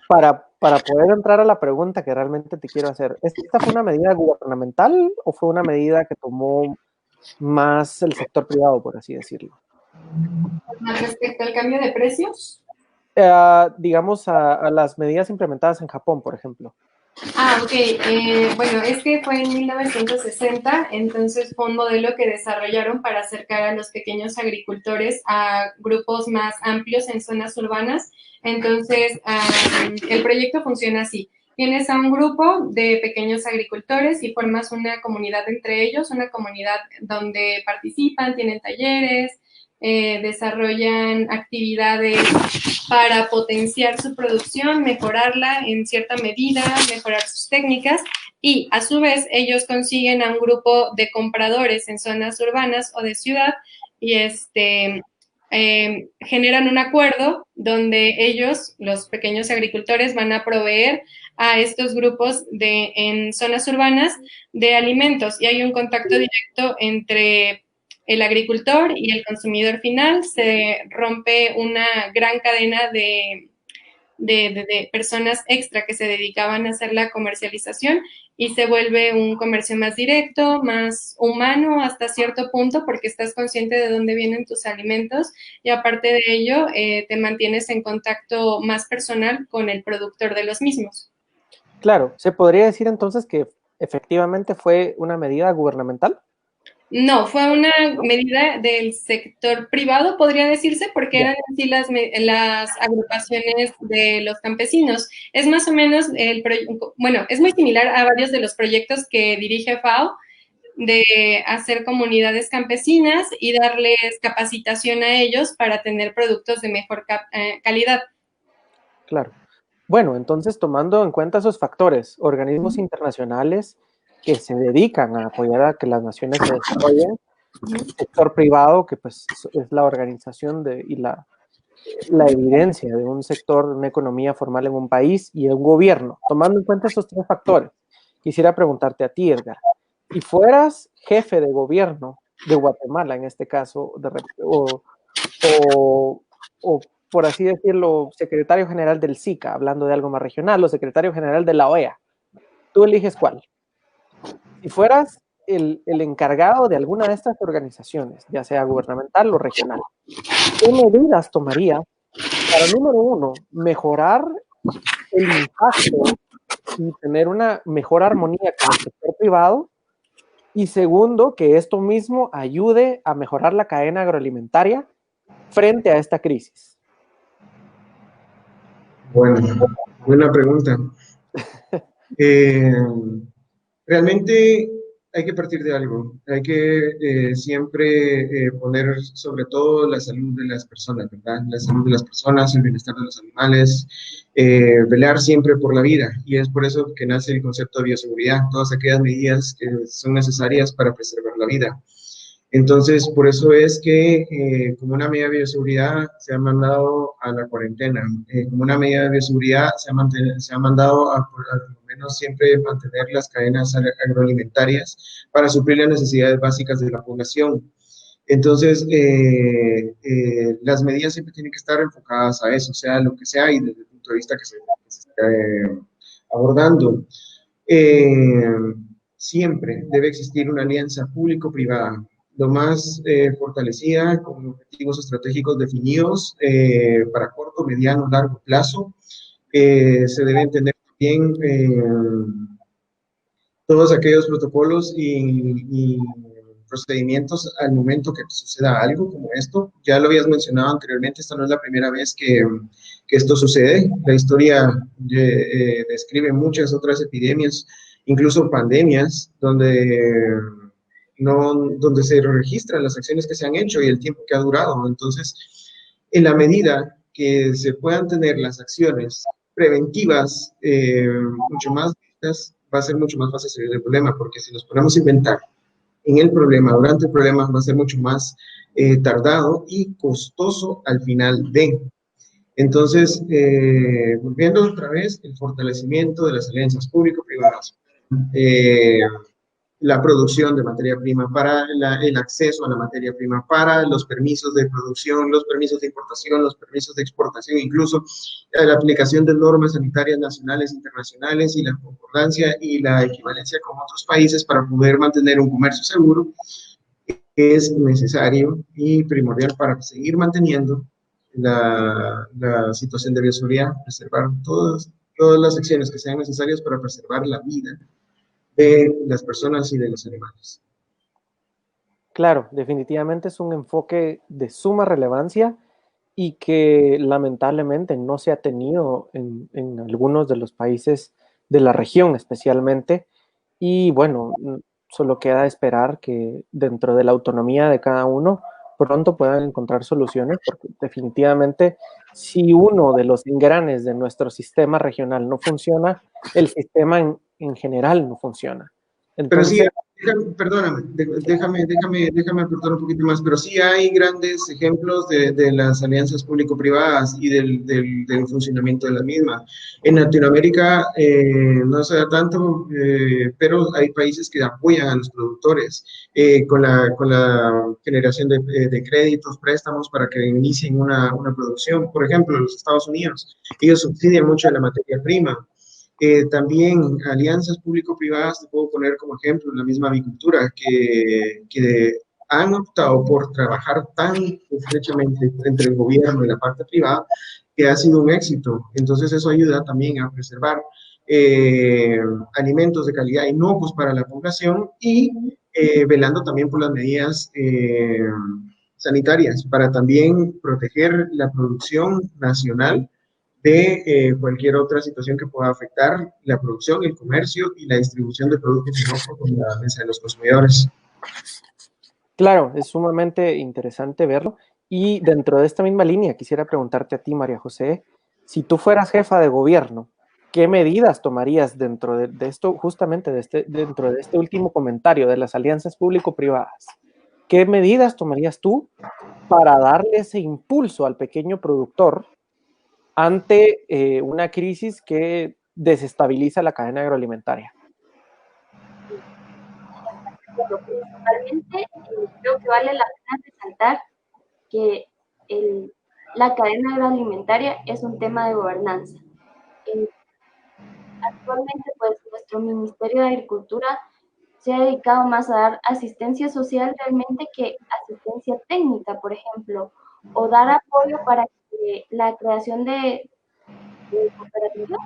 Para poder entrar a la pregunta que realmente te quiero hacer, ¿esta fue una medida gubernamental o fue una medida que tomó más el sector privado, por así decirlo? Respecto al cambio de precios. Digamos a las medidas implementadas en Japón, por ejemplo. Ok. Bueno, es que fue en 1960, entonces fue un modelo que desarrollaron para acercar a los pequeños agricultores a grupos más amplios en zonas urbanas. Entonces, el proyecto funciona así. Tienes a un grupo de pequeños agricultores y formas una comunidad entre ellos, una comunidad donde participan, tienen talleres, desarrollan actividades para potenciar su producción, mejorarla en cierta medida, mejorar sus técnicas y a su vez ellos consiguen a un grupo de compradores en zonas urbanas o de ciudad y generan un acuerdo donde ellos, los pequeños agricultores, van a proveer a estos grupos en zonas urbanas de alimentos y hay un contacto directo entre el agricultor y el consumidor final, se rompe una gran cadena de personas extra que se dedicaban a hacer la comercialización y se vuelve un comercio más directo, más humano hasta cierto punto porque estás consciente de dónde vienen tus alimentos y aparte de ello te mantienes en contacto más personal con el productor de los mismos. Claro, ¿se podría decir entonces que efectivamente fue una medida gubernamental? No, fue una medida del sector privado, podría decirse, porque eran así las agrupaciones de los campesinos. Es más o menos bueno, es muy similar a varios de los proyectos que dirige FAO de hacer comunidades campesinas y darles capacitación a ellos para tener productos de mejor calidad. Claro. Bueno, entonces tomando en cuenta esos factores, organismos internacionales que se dedican a apoyar a que las naciones se desarrollen, sector privado, que pues es la organización y la evidencia de un sector, una economía formal en un país y un gobierno. Tomando en cuenta esos tres factores, quisiera preguntarte a ti, Edgar, si fueras jefe de gobierno de Guatemala, en este caso, o por así decirlo, secretario general del SICA, hablando de algo más regional, o secretario general de la OEA, ¿tú eliges cuál? Si fueras el encargado de alguna de estas organizaciones, ya sea gubernamental o regional, ¿qué medidas tomaría para, número uno, mejorar el impacto y tener una mejor armonía con el sector privado? Y segundo, que esto mismo ayude a mejorar la cadena agroalimentaria frente a esta crisis. Bueno, buena pregunta. Realmente hay que partir de algo. Hay que siempre poner sobre todo la salud de las personas, ¿verdad? La salud de las personas, el bienestar de los animales, velar siempre por la vida. Y es por eso que nace el concepto de bioseguridad, todas aquellas medidas que son necesarias para preservar la vida. Entonces, por eso es que como una medida de bioseguridad se ha mandado a la cuarentena, como una medida de bioseguridad se ha mandado a por lo menos siempre mantener las cadenas agroalimentarias para suplir las necesidades básicas de la población. Entonces, las medidas siempre tienen que estar enfocadas a eso, sea lo que sea y desde el punto de vista que se esté abordando. Eh, Siempre debe existir una alianza público-privada, lo más fortalecida, con objetivos estratégicos definidos para corto, mediano, largo plazo. Se deben tener bien todos aquellos protocolos y procedimientos al momento que suceda algo como esto. Ya lo habías mencionado anteriormente, esta no es la primera vez que esto sucede. La historia describe muchas otras epidemias, incluso pandemias, donde se registran las acciones que se han hecho y el tiempo que ha durado. Entonces, en la medida que se puedan tener las acciones preventivas mucho más vistas, va a ser mucho más fácil salir del problema, porque si nos ponemos a inventar en el problema, durante el problema, va a ser mucho más tardado y costoso al final de. Entonces, volviendo otra vez, el fortalecimiento de las alianzas público-privadas, eh, la producción de materia prima, para el acceso a la materia prima, para los permisos de producción, los permisos de importación, los permisos de exportación, incluso la aplicación de normas sanitarias nacionales, internacionales y la concordancia y la equivalencia con otros países para poder mantener un comercio seguro es necesario y primordial para seguir manteniendo la situación de bioseguridad, preservar todas las acciones que sean necesarias para preservar la vida de las personas y de los animales. Claro, definitivamente es un enfoque de suma relevancia y que lamentablemente no se ha tenido en algunos de los países de la región especialmente. Y bueno, solo queda esperar que dentro de la autonomía de cada uno pronto puedan encontrar soluciones, porque definitivamente si uno de los engranes de nuestro sistema regional no funciona, el sistema en general no funciona. Pero sí, Entonces, perdóname, déjame aportar un poquito más, pero sí hay grandes ejemplos de las alianzas público-privadas y del funcionamiento de las mismas. En Latinoamérica no se da tanto, pero hay países que apoyan a los productores con la generación de créditos, préstamos para que inicien una producción. Por ejemplo, los Estados Unidos, ellos subsidian mucho de la materia prima. También alianzas público-privadas, te puedo poner como ejemplo la misma avicultura, que han optado por trabajar tan estrechamente entre el gobierno y la parte privada, que ha sido un éxito. Entonces eso ayuda también a preservar alimentos de calidad inocuos para la población y velando también por las medidas sanitarias para también proteger la producción nacional de cualquier otra situación que pueda afectar la producción, el comercio y la distribución de productos inocuos en la mesa de los consumidores. claro, es sumamente interesante verlo. Y dentro de esta misma línea, quisiera preguntarte a ti, María José, si tú fueras jefa de gobierno, ¿qué medidas tomarías dentro de esto, justamente dentro de este último comentario de las alianzas público-privadas? ¿Qué medidas tomarías tú para darle ese impulso al pequeño productor ante una crisis que desestabiliza la cadena agroalimentaria? Bueno, principalmente creo que vale la pena resaltar que la cadena agroalimentaria es un tema de gobernanza. Actualmente, pues, nuestro Ministerio de Agricultura se ha dedicado más a dar asistencia social realmente que asistencia técnica, por ejemplo, o dar apoyo para la creación de cooperativas.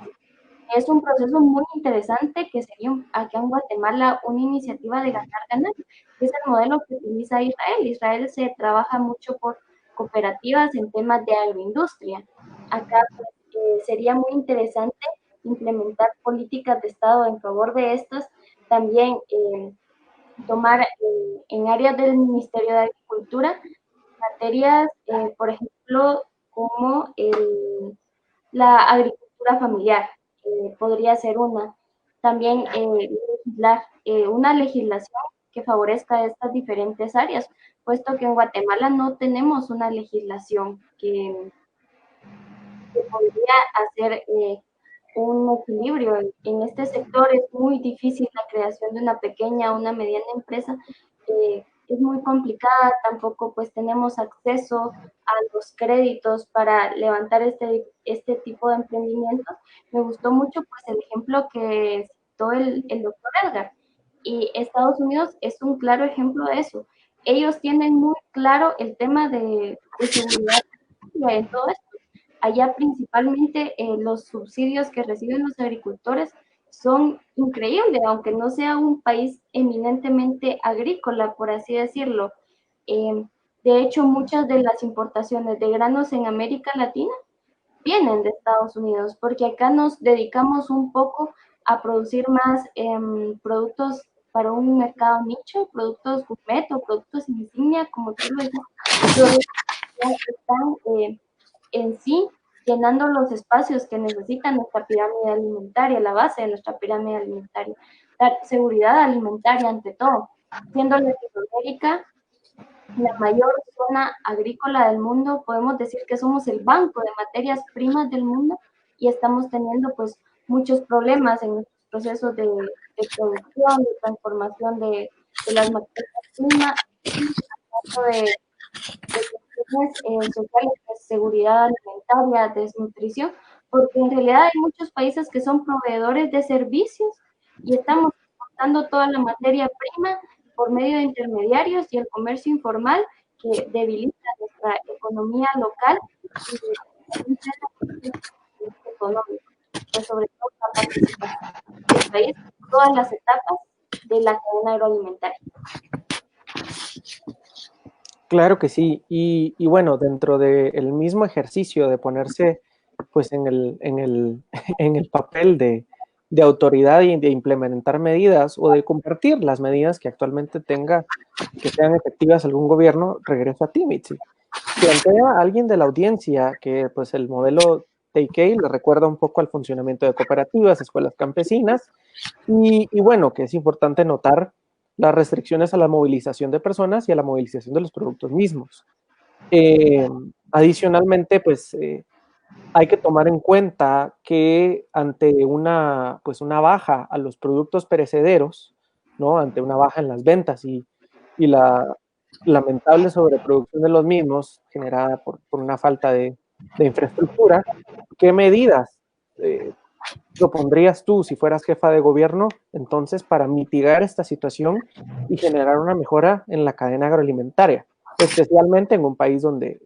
Es un proceso muy interesante que sería acá en Guatemala una iniciativa de ganar-ganar, que es el modelo que utiliza Israel. Israel se trabaja mucho por cooperativas en temas de agroindustria. Acá pues, sería muy interesante implementar políticas de Estado en favor de estas, también tomar en áreas del Ministerio de Agricultura materias, por ejemplo, como la agricultura familiar, podría ser una. También legislar una legislación que favorezca estas diferentes áreas, puesto que en Guatemala no tenemos una legislación que podría hacer un equilibrio. En este sector es muy difícil la creación de una pequeña o una mediana empresa, es muy complicada, tampoco pues tenemos acceso a los créditos para levantar este tipo de emprendimientos. Me gustó mucho pues el ejemplo que citó el doctor Edgar, y Estados Unidos es un claro ejemplo de eso. Ellos tienen muy claro el tema de seguridad en todo esto. Allá principalmente los subsidios que reciben los agricultores son increíbles, aunque no sea un país eminentemente agrícola, por así decirlo. Eh, de hecho, muchas de las importaciones de granos en América Latina vienen de Estados Unidos, porque acá nos dedicamos un poco a producir más productos para un mercado nicho, productos gourmet o productos insignia, como tú lo dices, que están en sí llenando los espacios que necesita nuestra pirámide alimentaria, la base de nuestra pirámide alimentaria, dar seguridad alimentaria ante todo, siendo Latinoamérica la mayor zona agrícola del mundo, podemos decir que somos el banco de materias primas del mundo y estamos teniendo pues muchos problemas en nuestros procesos de producción, de transformación de las materias primas, de cuestiones sociales, de seguridad alimentaria, desnutrición, porque en realidad hay muchos países que son proveedores de servicios y estamos exportando toda la materia prima por medio de intermediarios y el comercio informal que debilita nuestra economía local y económico, pues sobre todo la participación del país en todas las etapas de la cadena agroalimentaria. Claro que sí, y bueno, dentro del mismo ejercicio de ponerse pues en el papel de autoridad y de implementar medidas o de compartir las medidas que actualmente tenga, que sean efectivas algún gobierno, regreso a ti, Mitzi. Plantea a alguien de la audiencia que pues el modelo Teikei le recuerda un poco al funcionamiento de cooperativas, escuelas campesinas, y bueno, que es importante notar las restricciones a la movilización de personas y a la movilización de los productos mismos. Adicionalmente, pues hay que tomar en cuenta que ante pues una baja a los productos perecederos, ¿no? Ante una baja en las ventas y la lamentable sobreproducción de los mismos generada por una falta de infraestructura, ¿qué medidas propondrías tú si fueras jefa de gobierno entonces para mitigar esta situación y generar una mejora en la cadena agroalimentaria, especialmente en un país donde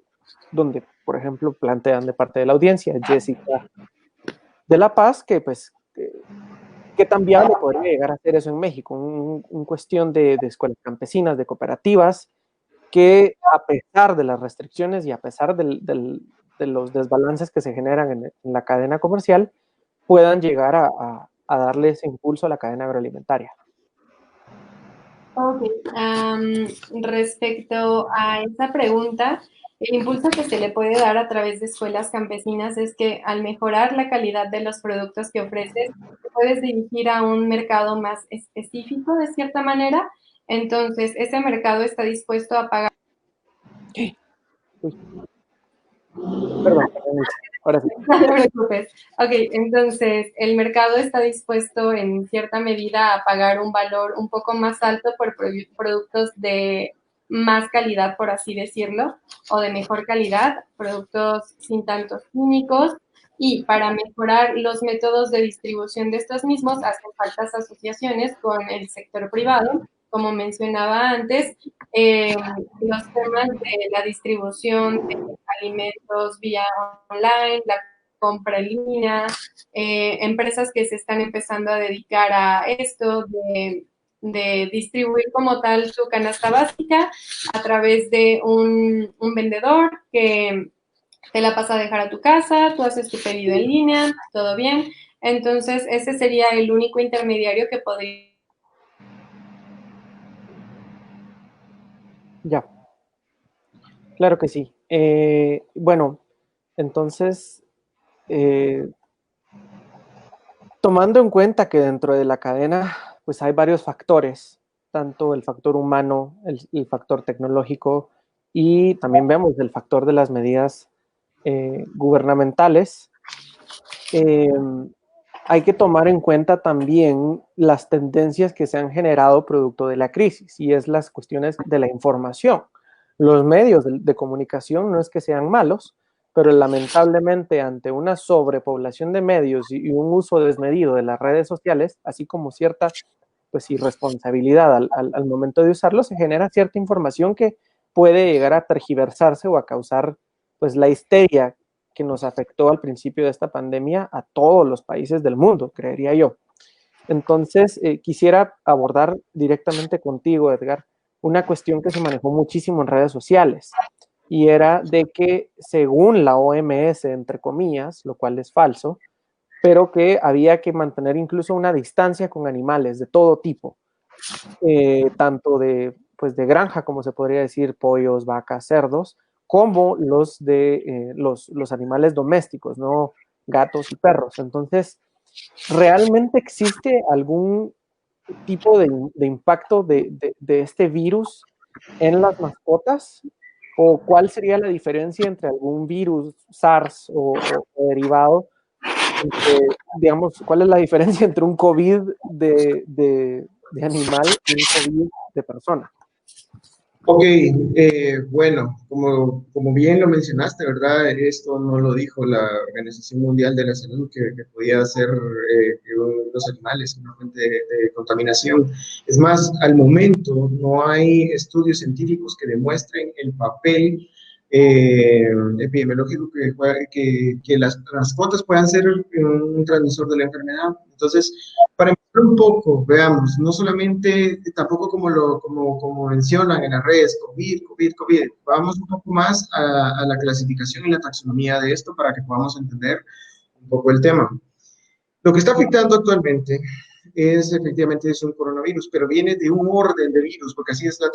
por ejemplo, plantean de parte de la audiencia, Jessica de La Paz, que pues, qué tan viable podría llegar a ser eso en México, un cuestión de escuelas campesinas, de cooperativas, que a pesar de las restricciones y a pesar de los desbalances que se generan en la cadena comercial, puedan llegar a darle ese impulso a la cadena agroalimentaria. Ok, respecto a esa pregunta, el impulso que se le puede dar a través de escuelas campesinas es que al mejorar la calidad de los productos que ofreces, te puedes dirigir a un mercado más específico de cierta manera. Entonces, ese mercado está dispuesto a pagar. Perdón, ahora sí. No te preocupes. Ok, entonces el mercado está dispuesto en cierta medida a pagar un valor un poco más alto por productos de más calidad, por así decirlo, o de mejor calidad, productos sin tantos químicos. Y para mejorar los métodos de distribución de estos mismos, hacen falta asociaciones con el sector privado, como mencionaba antes, los temas de la distribución de alimentos vía online, la compra en línea, empresas que se están empezando a dedicar a esto de distribuir como tal su canasta básica a través de un vendedor que te la pasa a dejar a tu casa, tú haces tu pedido en línea, todo bien. Entonces, ese sería el único intermediario que podría. Ya, claro que sí. Bueno, entonces, tomando en cuenta que dentro de la cadena pues hay varios factores, tanto el factor humano, el factor tecnológico, y también vemos el factor de las medidas gubernamentales. Hay que tomar en cuenta también las tendencias que se han generado producto de la crisis, y es las cuestiones de la información. Los medios de comunicación no es que sean malos, pero lamentablemente ante una sobrepoblación de medios y un uso desmedido de las redes sociales, así como cierta pues, irresponsabilidad al momento de usarlo, se genera cierta información que puede llegar a tergiversarse o a causar pues, la histeria que nos afectó al principio de esta pandemia a todos los países del mundo, creería yo. Entonces, quisiera abordar directamente contigo, Edgar, una cuestión que se manejó muchísimo en redes sociales, y era de que según la OMS, entre comillas, lo cual es falso, pero que había que mantener incluso una distancia con animales de todo tipo, tanto pues de granja, como se podría decir, pollos, vacas, cerdos, como los de los animales domésticos, ¿no? Gatos y perros. Entonces, ¿realmente existe algún tipo de impacto de este virus en las mascotas? ¿O cuál sería la diferencia entre algún virus, SARS o derivado? Digamos, ¿cuál es la diferencia entre un COVID de animal y un COVID de persona? Ok, bueno, como bien lo mencionaste, ¿verdad? Esto no lo dijo la Organización Mundial de la Salud, que podía ser que los animales una fuente de contaminación. Es más, al momento no hay estudios científicos que demuestren el papel epidemiológico que las mascotas puedan ser un transmisor de la enfermedad. Entonces, para empezar un poco, veamos, no solamente, tampoco como mencionan en las redes, COVID, vamos un poco más a la clasificación y la taxonomía de esto para que podamos entender un poco el tema. Lo que está afectando actualmente efectivamente es un coronavirus, pero viene de un orden de virus, porque así es la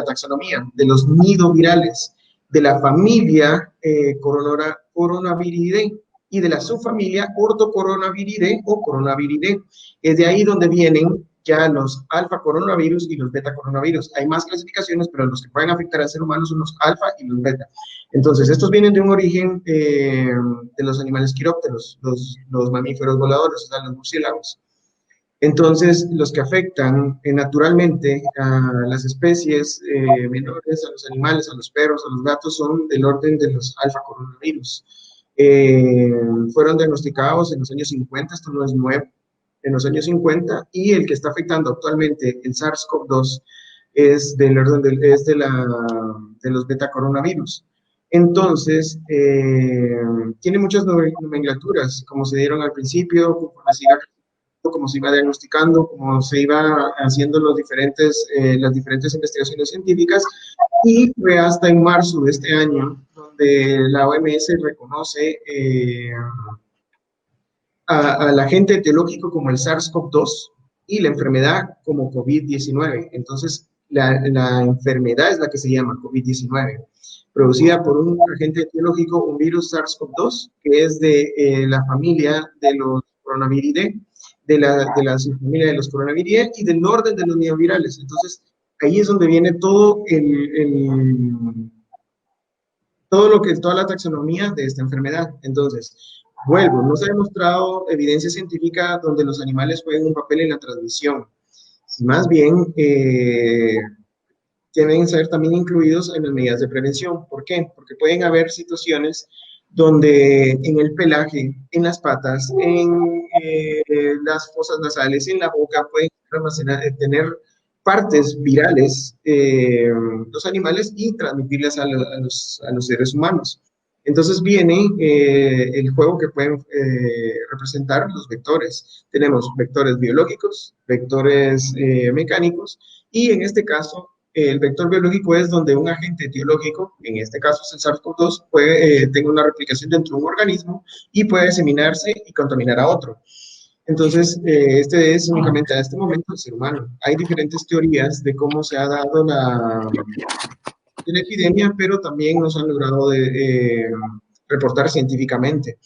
taxonomía de los nidovirales, de la familia Coronaviridae y de la subfamilia Orthocoronaviridae o Coronaviridae. Es de ahí donde vienen ya los alfa coronavirus y los beta coronavirus. Hay más clasificaciones, pero los que pueden afectar al ser humano son los alfa y los beta. Entonces, estos vienen de un origen de los animales quirópteros, los mamíferos voladores, o sea, los murciélagos. Entonces, los que afectan naturalmente a las especies menores, a los animales, a los perros, a los gatos, son del orden de los alfa coronavirus. Fueron diagnosticados en los años 50, esto no es nuevo, en los años 50, y el que está afectando actualmente el SARS-CoV-2 es del orden de los beta coronavirus. Entonces, tiene muchas nomenclaturas, como se dieron al principio, como se iba diagnosticando, como se iba haciendo las diferentes investigaciones científicas, y fue hasta en marzo de este año donde la OMS reconoce al agente etiológico como el SARS-CoV-2 y la enfermedad como COVID-19. Entonces, la enfermedad es la que se llama COVID-19, producida por un agente etiológico, un virus SARS-CoV-2, que es de la familia de los coronaviridae, de la subfamilia de los coronaviridae y del orden de los nidovirales. Entonces, ahí es donde viene toda la taxonomía de esta enfermedad. Entonces, vuelvo, no se ha demostrado evidencia científica donde los animales jueguen un papel en la transmisión. Si más bien, deben ser también incluidos en las medidas de prevención. ¿Por qué? Porque pueden haber situaciones donde en el pelaje, en las patas, en las fosas nasales, en la boca, pueden tener partes virales los animales y transmitirlas a los seres humanos. Entonces viene el juego que pueden representar los vectores. Tenemos vectores biológicos, vectores mecánicos, y en este caso el vector biológico es donde un agente etiológico, en este caso es el SARS-CoV-2, tenga una replicación dentro de un organismo y puede diseminarse y contaminar a otro. Entonces, este es únicamente a este momento el ser humano. Hay diferentes teorías de cómo se ha dado la epidemia, pero también no se han logrado reportar científicamente.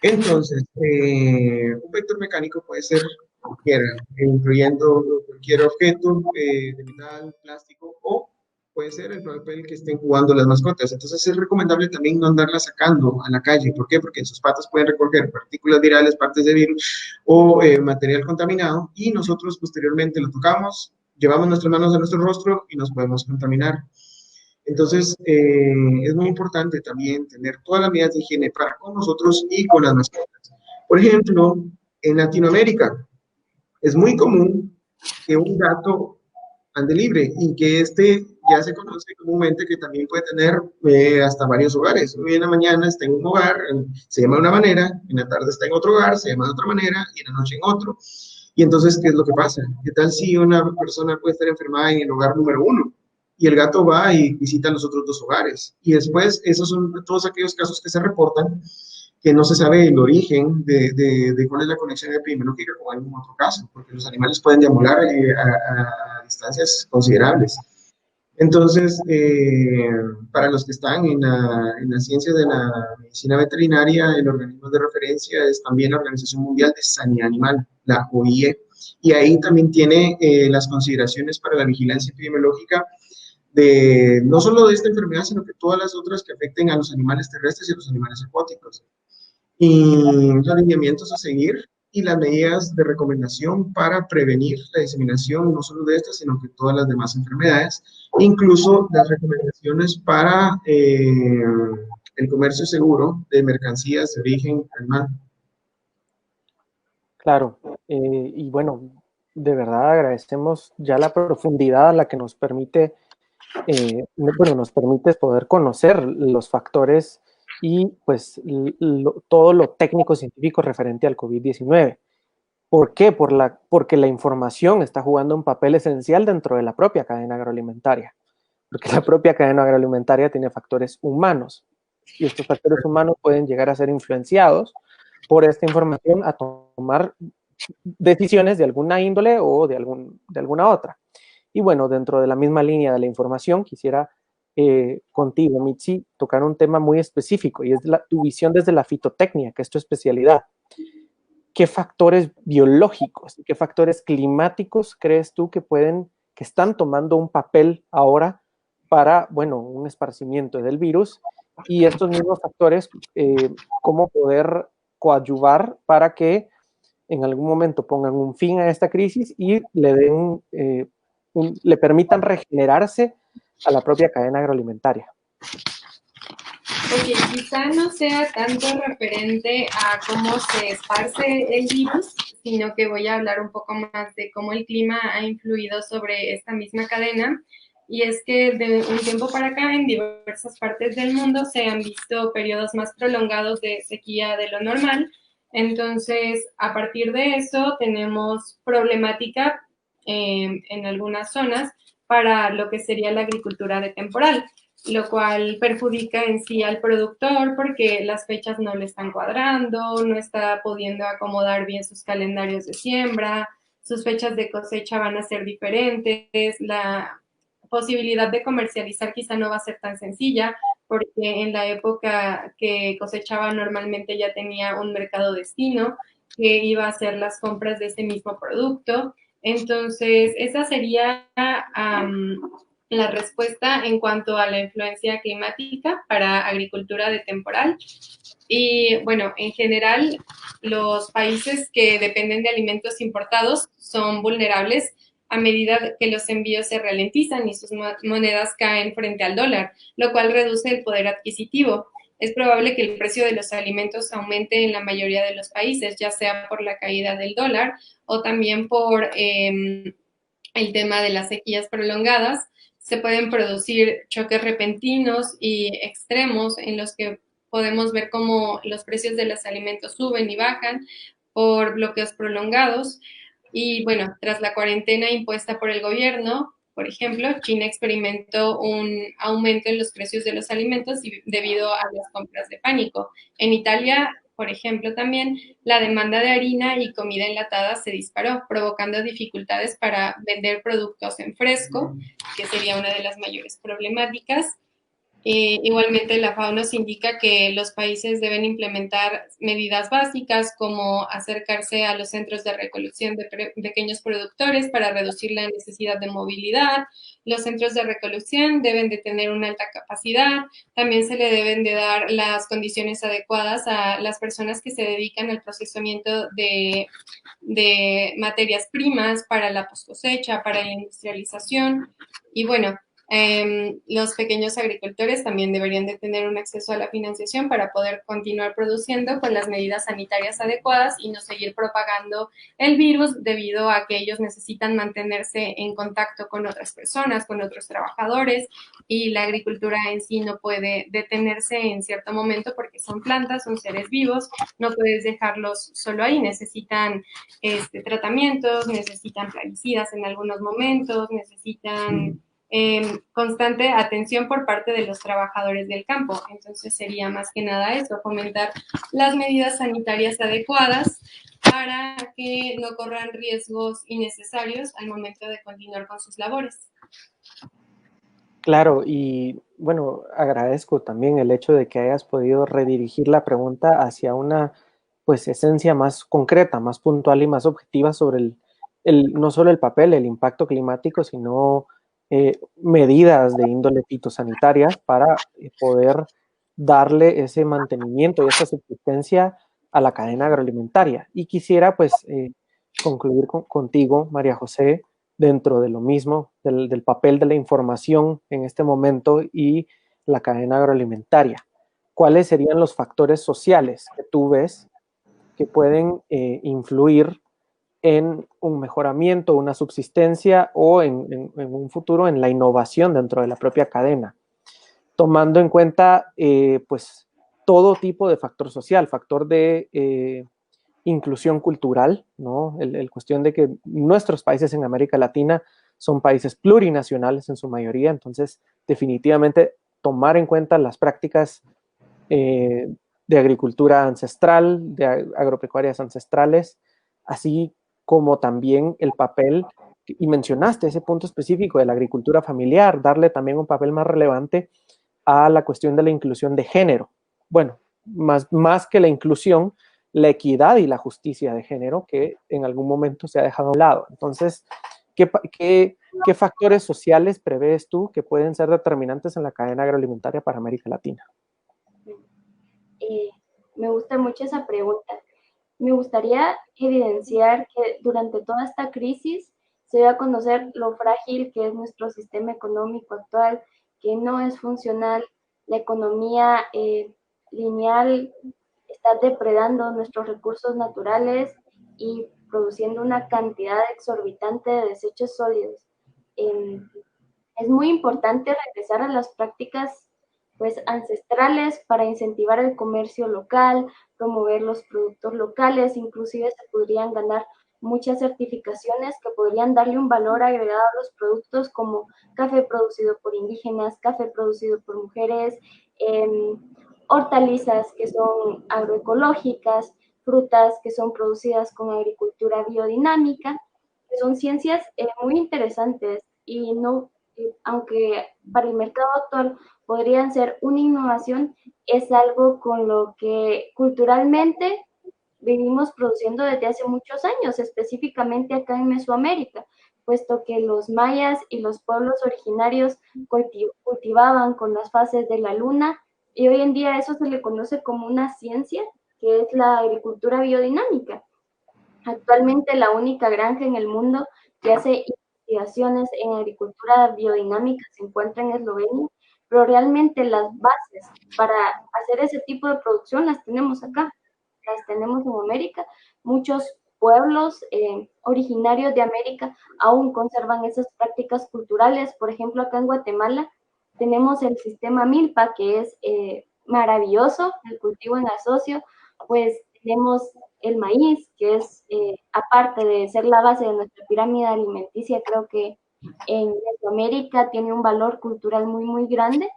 Entonces, un vector mecánico puede ser cualquiera, incluyendo cualquier objeto de metal, plástico o puede ser el papel que estén jugando las mascotas. Entonces es recomendable también no andarlas sacando a la calle. ¿Por qué? Porque en sus patas pueden recoger partículas virales, partes de virus o material contaminado y nosotros posteriormente lo tocamos, llevamos nuestras manos a nuestro rostro y nos podemos contaminar. Entonces, es muy importante también tener todas las medidas de higiene para con nosotros y con las mascotas. Por ejemplo, en Latinoamérica es muy común que un gato ande libre y que este ya se conoce comúnmente que también puede tener hasta varios hogares. Hoy en la mañana está en un hogar, se llama de una manera, en la tarde está en otro hogar, se llama de otra manera y en la noche en otro. Y entonces, ¿qué es lo que pasa? ¿Qué tal si una persona puede estar enfermada en el hogar número uno? Y el gato va y visita los otros dos hogares. Y después, esos son todos aquellos casos que se reportan que no se sabe el origen de cuál es la conexión epidemiológica con algún otro caso, porque los animales pueden deambular a distancias considerables. Entonces, para los que están en la ciencia de la medicina veterinaria, el organismo de referencia es también la Organización Mundial de Sanidad Animal, la OIE, y ahí también tiene las consideraciones para la vigilancia epidemiológica de no solo de esta enfermedad, sino que todas las otras que afecten a los animales terrestres y a los animales acuáticos y los lineamientos a seguir y las medidas de recomendación para prevenir la diseminación no solo de estas, sino que todas las demás enfermedades, incluso las recomendaciones para el comercio seguro de mercancías de origen animal. Claro, y bueno, de verdad agradecemos ya la profundidad a la que nos permite, bueno, nos permite poder conocer los factores y pues todo lo técnico científico referente al COVID-19. ¿Por qué? Porque la información está jugando un papel esencial dentro de la propia cadena agroalimentaria, porque la propia cadena agroalimentaria tiene factores humanos y estos factores humanos pueden llegar a ser influenciados por esta información a tomar decisiones de alguna índole o de alguna otra. Y bueno, dentro de la misma línea de la información, quisiera contigo, Mitzi, tocar un tema muy específico y es tu visión desde la fitotecnia, que es tu especialidad. ¿Qué factores biológicos y qué factores climáticos crees tú que están tomando un papel ahora para, bueno, un esparcimiento del virus? Y estos mismos factores, ¿cómo poder coadyuvar para que en algún momento pongan un fin a esta crisis y le permitan regenerarse a la propia cadena agroalimentaria? Ok, quizá no sea tanto referente a cómo se esparce el virus, sino que voy a hablar un poco más de cómo el clima ha influido sobre esta misma cadena. Y es que de un tiempo para acá, en diversas partes del mundo, se han visto periodos más prolongados de sequía de lo normal. Entonces, a partir de eso, tenemos problemática en algunas zonas para lo que sería la agricultura de temporal, lo cual perjudica en sí al productor porque las fechas no le están cuadrando, no está pudiendo acomodar bien sus calendarios de siembra, sus fechas de cosecha van a ser diferentes, la posibilidad de comercializar quizá no va a ser tan sencilla porque en la época que cosechaba normalmente ya tenía un mercado destino que iba a hacer las compras de ese mismo producto. Entonces, esa sería la respuesta en cuanto a la influencia climática para agricultura de temporal. Y bueno, en general, los países que dependen de alimentos importados son vulnerables a medida que los envíos se ralentizan y sus monedas caen frente al dólar, lo cual reduce el poder adquisitivo. Es probable que el precio de los alimentos aumente en la mayoría de los países, ya sea por la caída del dólar o también por el tema de las sequías prolongadas. Se pueden producir choques repentinos y extremos en los que podemos ver cómo los precios de los alimentos suben y bajan por bloqueos prolongados. Y bueno, tras la cuarentena impuesta por el gobierno, por ejemplo, China experimentó un aumento en los precios de los alimentos debido a las compras de pánico. En Italia, por ejemplo, también la demanda de harina y comida enlatada se disparó, provocando dificultades para vender productos en fresco, que sería una de las mayores problemáticas. Igualmente, la FAO nos indica que los países deben implementar medidas básicas como acercarse a los centros de recolección de pequeños productores para reducir la necesidad de movilidad. Los centros de recolección deben de tener una alta capacidad. También se le deben de dar las condiciones adecuadas a las personas que se dedican al procesamiento de materias primas para la poscosecha, para la industrialización. Y bueno, los pequeños agricultores también deberían de tener un acceso a la financiación para poder continuar produciendo con las medidas sanitarias adecuadas y no seguir propagando el virus, debido a que ellos necesitan mantenerse en contacto con otras personas, con otros trabajadores, y la agricultura en sí no puede detenerse en cierto momento porque son plantas, son seres vivos, no puedes dejarlos solo ahí, necesitan tratamientos, necesitan plaguicidas en algunos momentos, necesitan constante atención por parte de los trabajadores del campo. Entonces sería más que nada eso, fomentar las medidas sanitarias adecuadas para que no corran riesgos innecesarios al momento de continuar con sus labores. Claro, y bueno, agradezco también el hecho de que hayas podido redirigir la pregunta hacia una pues esencia más concreta, más puntual y más objetiva sobre no solo el papel, el impacto climático, sino medidas de índole fitosanitarias para poder darle ese mantenimiento y esa subsistencia a la cadena agroalimentaria. Y quisiera pues concluir contigo, María José, dentro de lo mismo, del papel de la información en este momento y la cadena agroalimentaria. ¿Cuáles serían los factores sociales que tú ves que pueden influir en un mejoramiento, una subsistencia o en un futuro en la innovación dentro de la propia cadena? Tomando en cuenta pues todo tipo de factor social, factor de inclusión cultural, ¿no? Cuestión de que nuestros países en América Latina son países plurinacionales en su mayoría, entonces definitivamente tomar en cuenta las prácticas de agricultura ancestral, de agropecuarias ancestrales, así como también el papel, y mencionaste ese punto específico de la agricultura familiar, darle también un papel más relevante a la cuestión de la inclusión de género. Bueno, más que la inclusión, la equidad y la justicia de género, que en algún momento se ha dejado a un lado. Entonces, ¿qué factores sociales prevés tú que pueden ser determinantes en la cadena agroalimentaria para América Latina? Me gusta mucho esa pregunta. Me gustaría evidenciar que durante toda esta crisis se dio a conocer lo frágil que es nuestro sistema económico actual, que no es funcional. La economía lineal está depredando nuestros recursos naturales y produciendo una cantidad exorbitante de desechos sólidos. Es muy importante regresar a las prácticas pues ancestrales para incentivar el comercio local, promover los productos locales, inclusive se podrían ganar muchas certificaciones que podrían darle un valor agregado a los productos, como café producido por indígenas, café producido por mujeres, hortalizas que son agroecológicas, frutas que son producidas con agricultura biodinámica, que son ciencias muy interesantes y no, aunque para el mercado actual podrían ser una innovación, es algo con lo que culturalmente vivimos produciendo desde hace muchos años, específicamente acá en Mesoamérica, puesto que los mayas y los pueblos originarios cultivaban con las fases de la luna, y hoy en día eso se le conoce como una ciencia, que es la agricultura biodinámica. Actualmente la única granja en el mundo que hace investigaciones en agricultura biodinámica se encuentra en Eslovenia, pero realmente las bases para hacer ese tipo de producción las tenemos acá, las tenemos en América. Muchos pueblos originarios de América aún conservan esas prácticas culturales. Por ejemplo, acá en Guatemala tenemos el sistema Milpa, que es maravilloso, el cultivo en asocio, pues tenemos el maíz, que es, aparte de ser la base de nuestra pirámide alimenticia, creo que en Mesoamérica tiene un valor cultural muy, muy grande.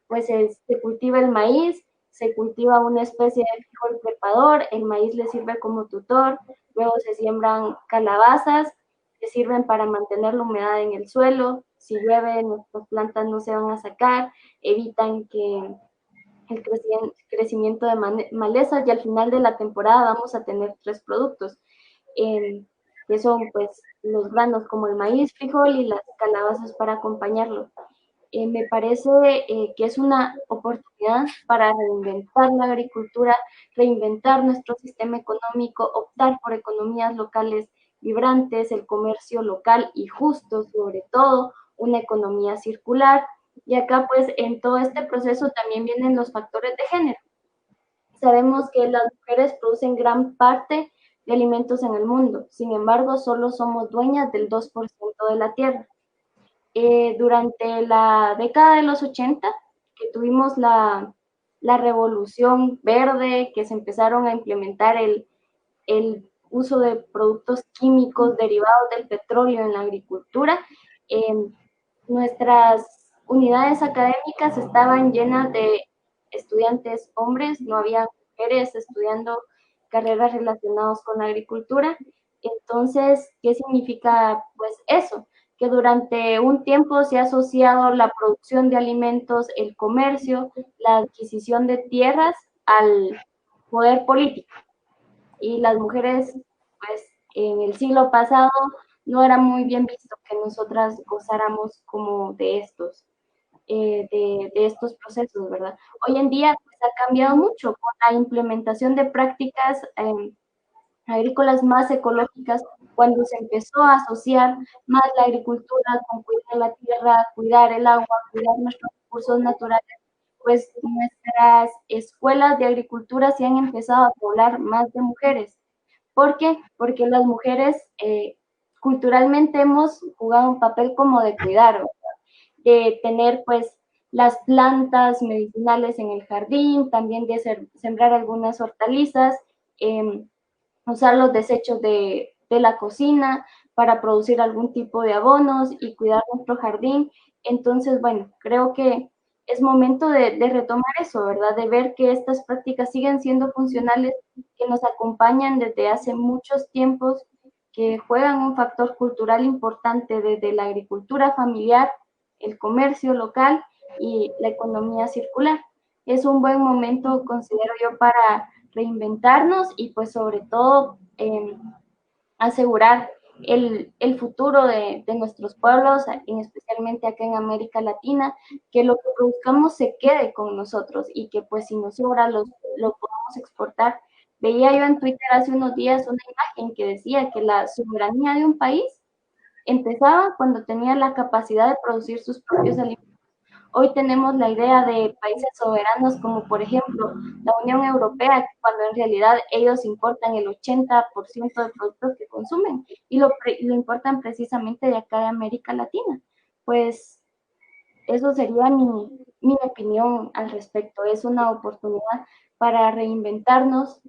Pues se cultiva el maíz, se cultiva una especie de frijol trepador, el maíz le sirve como tutor, luego se siembran calabazas, que sirven para mantener la humedad en el suelo, si llueve nuestras plantas no se van a sacar, evitan que el crecimiento de malezas, y al final de la temporada vamos a tener 3 productos, que son pues los granos como el maíz, frijol y las calabazas para acompañarlo. Me parece que es una oportunidad para reinventar la agricultura, reinventar nuestro sistema económico, optar por economías locales vibrantes, el comercio local y justo, sobre todo, una economía circular. Y acá, pues, en todo este proceso también vienen los factores de género. Sabemos que las mujeres producen gran parte de alimentos en el mundo, sin embargo, solo somos dueñas del 2% de la tierra. Durante la década de los 80, que tuvimos la revolución verde, que se empezaron a implementar el uso de productos químicos derivados del petróleo en la agricultura, nuestras unidades académicas estaban llenas de estudiantes hombres, no había mujeres estudiando carreras relacionadas con la agricultura. Entonces, ¿qué significa pues eso? Que durante un tiempo se ha asociado la producción de alimentos, el comercio, la adquisición de tierras al poder político. Y las mujeres, pues en el siglo pasado no era muy bien visto que nosotras gozáramos como de estos procesos, ¿verdad? Hoy en día pues, ha cambiado mucho con la implementación de prácticas agrícolas más ecológicas, cuando se empezó a asociar más la agricultura con cuidar la tierra, cuidar el agua, cuidar nuestros recursos naturales, pues nuestras escuelas de agricultura se han empezado a poblar más de mujeres. ¿Por qué? Porque las mujeres culturalmente hemos jugado un papel como de cuidar, ¿verdad? De tener pues las plantas medicinales en el jardín, también de sembrar algunas hortalizas, usar los desechos de la cocina para producir algún tipo de abonos y cuidar nuestro jardín. Entonces, bueno, creo que es momento de retomar eso, ¿verdad? De ver que estas prácticas siguen siendo funcionales, que nos acompañan desde hace muchos tiempos, que juegan un factor cultural importante desde la agricultura familiar, el comercio local y la economía circular. Es un buen momento, considero yo, para reinventarnos y pues sobre todo asegurar el futuro de nuestros pueblos, especialmente acá en América Latina, que lo que produzcamos se quede con nosotros y que pues si nos sobra lo podamos exportar. Veía yo en Twitter hace unos días una imagen que decía que la soberanía de un país empezaba cuando tenía la capacidad de producir sus propios alimentos. Hoy tenemos la idea de países soberanos como por ejemplo la Unión Europea, cuando en realidad ellos importan el 80% de productos que consumen y lo importan precisamente de acá de América Latina. Pues eso sería mi opinión al respecto. Es una oportunidad para reinventarnos,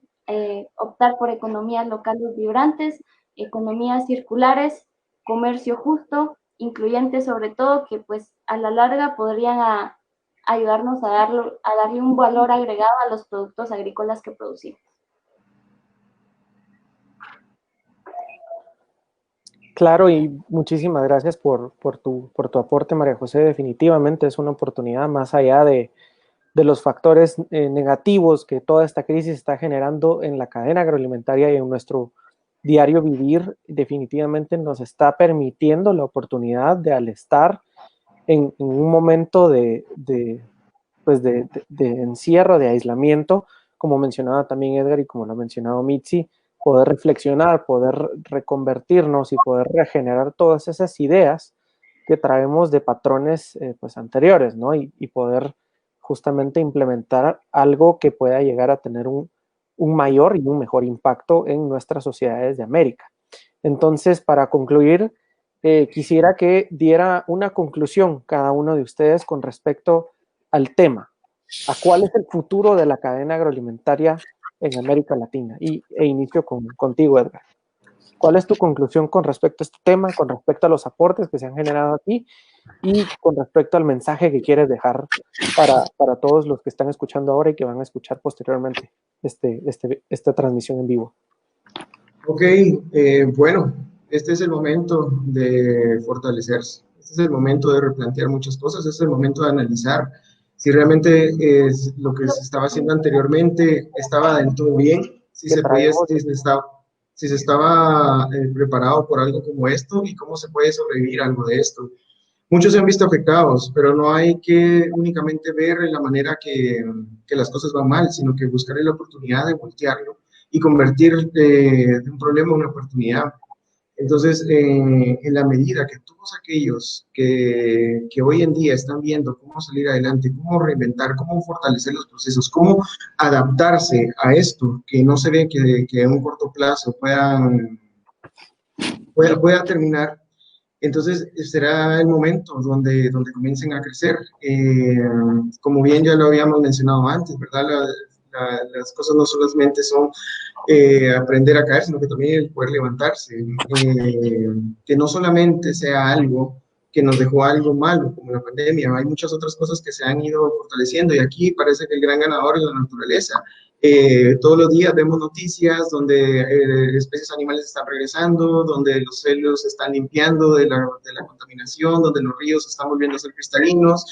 optar por economías locales vibrantes, economías circulares, comercio justo, incluyente sobre todo, que pues a la larga podrían ayudarnos a darle un valor agregado a los productos agrícolas que producimos. Claro, y muchísimas gracias por tu aporte, María José. Definitivamente es una oportunidad más allá de los factores negativos que toda esta crisis está generando en la cadena agroalimentaria y en nuestro diario vivir. Definitivamente nos está permitiendo la oportunidad de, al estar en un momento de encierro, de aislamiento, como mencionaba también Edgar y como lo ha mencionado Mitzi, poder reflexionar, poder reconvertirnos y poder regenerar todas esas ideas que traemos de patrones pues anteriores, ¿no? Y poder justamente implementar algo que pueda llegar a tener un mayor y un mejor impacto en nuestras sociedades de América. Entonces, para concluir, quisiera que diera una conclusión cada uno de ustedes con respecto al tema. ¿A cuál es el futuro de la cadena agroalimentaria en América Latina? E inicio contigo, Edgar. ¿Cuál es tu conclusión con respecto a este tema, con respecto a los aportes que se han generado aquí y con respecto al mensaje que quieres dejar para todos los que están escuchando ahora y que van a escuchar posteriormente esta transmisión en vivo? Ok, bueno, este es el momento de fortalecerse. Este es el momento de replantear muchas cosas, este es el momento de analizar si realmente lo que se estaba haciendo anteriormente estaba del todo bien, si Que se podía, traemos, si se estaba preparado por algo como esto y cómo se puede sobrevivir a algo de esto. Muchos se han visto afectados, pero no hay que únicamente ver la manera que las cosas van mal, sino que buscar la oportunidad de voltearlo y convertir de un problema en una oportunidad. Entonces, en la medida que todos aquellos que hoy en día están viendo cómo salir adelante, cómo reinventar, cómo fortalecer los procesos, cómo adaptarse a esto, que no se ve que en un corto plazo pueda terminar, entonces será el momento donde comiencen a crecer. Como bien ya lo habíamos mencionado antes, ¿verdad? Las cosas no solamente son aprender a caer, sino que también el poder levantarse. Que no solamente sea algo que nos dejó algo malo, como la pandemia, hay muchas otras cosas que se han ido fortaleciendo y aquí parece que el gran ganador es la naturaleza. Todos los días vemos noticias donde especies animales están regresando, donde los cielos se están limpiando de la contaminación, donde los ríos están volviendo a ser cristalinos.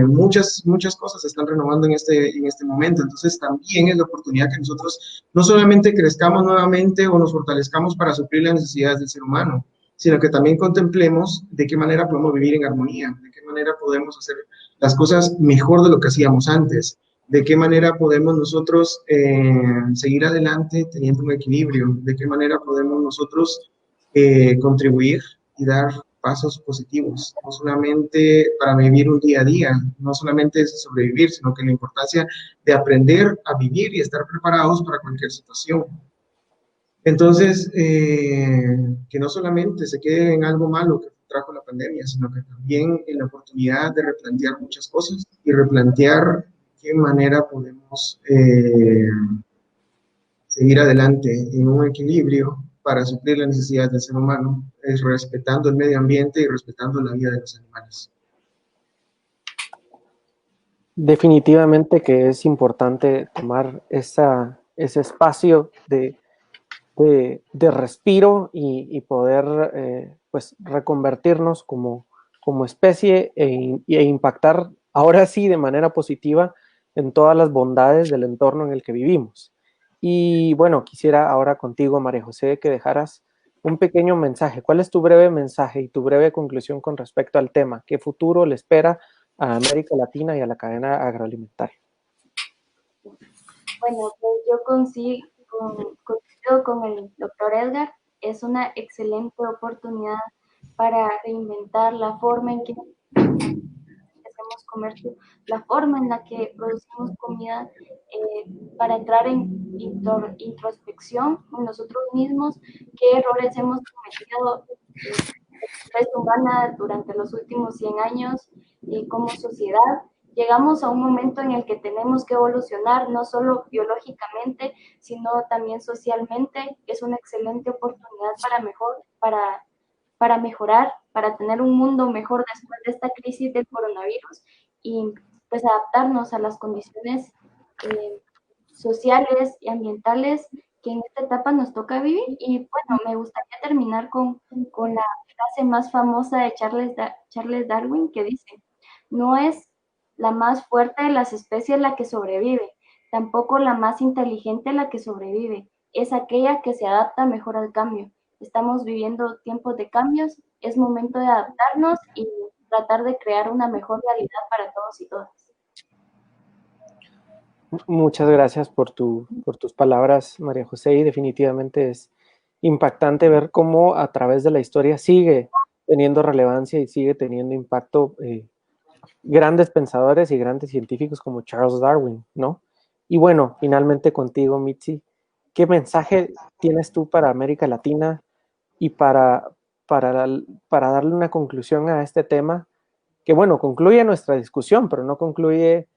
Muchas cosas se están renovando en este momento, entonces también es la oportunidad que nosotros no solamente crezcamos nuevamente o nos fortalezcamos para suplir las necesidades del ser humano, sino que también contemplemos de qué manera podemos vivir en armonía, de qué manera podemos hacer las cosas mejor de lo que hacíamos antes, de qué manera podemos nosotros seguir adelante teniendo un equilibrio, de qué manera podemos nosotros contribuir y dar pasos positivos, no solamente para vivir un día a día, no solamente es sobrevivir, sino que la importancia de aprender a vivir y estar preparados para cualquier situación. Entonces, que no solamente se quede en algo malo que trajo la pandemia, sino que también en la oportunidad de replantear muchas cosas y replantear qué manera podemos seguir adelante en un equilibrio para suplir las necesidades del ser humano, es respetando el medio ambiente y respetando la vida de los animales. definitivamente que es importante tomar ese espacio de respiro y poder pues reconvertirnos como especie e impactar ahora sí de manera positiva en todas las bondades del entorno en el que vivimos. Y bueno, quisiera ahora contigo, María José, que dejaras un pequeño mensaje. ¿Cuál es tu breve mensaje y tu breve conclusión con respecto al tema? ¿Qué futuro le espera a América Latina y a la cadena agroalimentaria? Bueno, pues yo coincido con el doctor Edgar. Es una excelente oportunidad para reinventar la forma en que hacemos comercio, la forma en la que producimos comida, para entrar en introspección con nosotros mismos, qué errores hemos cometido la especie humana durante los últimos 100 años como sociedad. Llegamos a un momento en el que tenemos que evolucionar, no solo biológicamente, sino también socialmente. Es una excelente oportunidad para mejorar, para tener un mundo mejor después de esta crisis del coronavirus y pues adaptarnos a las condiciones sociales y ambientales que en esta etapa nos toca vivir. Y bueno, me gustaría terminar con la frase más famosa de Charles Darwin, que dice: no es la más fuerte de las especies la que sobrevive, tampoco la más inteligente la que sobrevive, es aquella que se adapta mejor al cambio. Estamos viviendo tiempos de cambios, es momento de adaptarnos y tratar de crear una mejor realidad para todos y todas. Muchas gracias por tus palabras, María José, y definitivamente es impactante ver cómo a través de la historia sigue teniendo relevancia y sigue teniendo impacto grandes pensadores y grandes científicos como Charles Darwin, ¿no? Y bueno, finalmente contigo, Mitzi, ¿qué mensaje tienes tú para América Latina y para darle una conclusión a este tema? Que bueno, concluye nuestra discusión, pero no concluye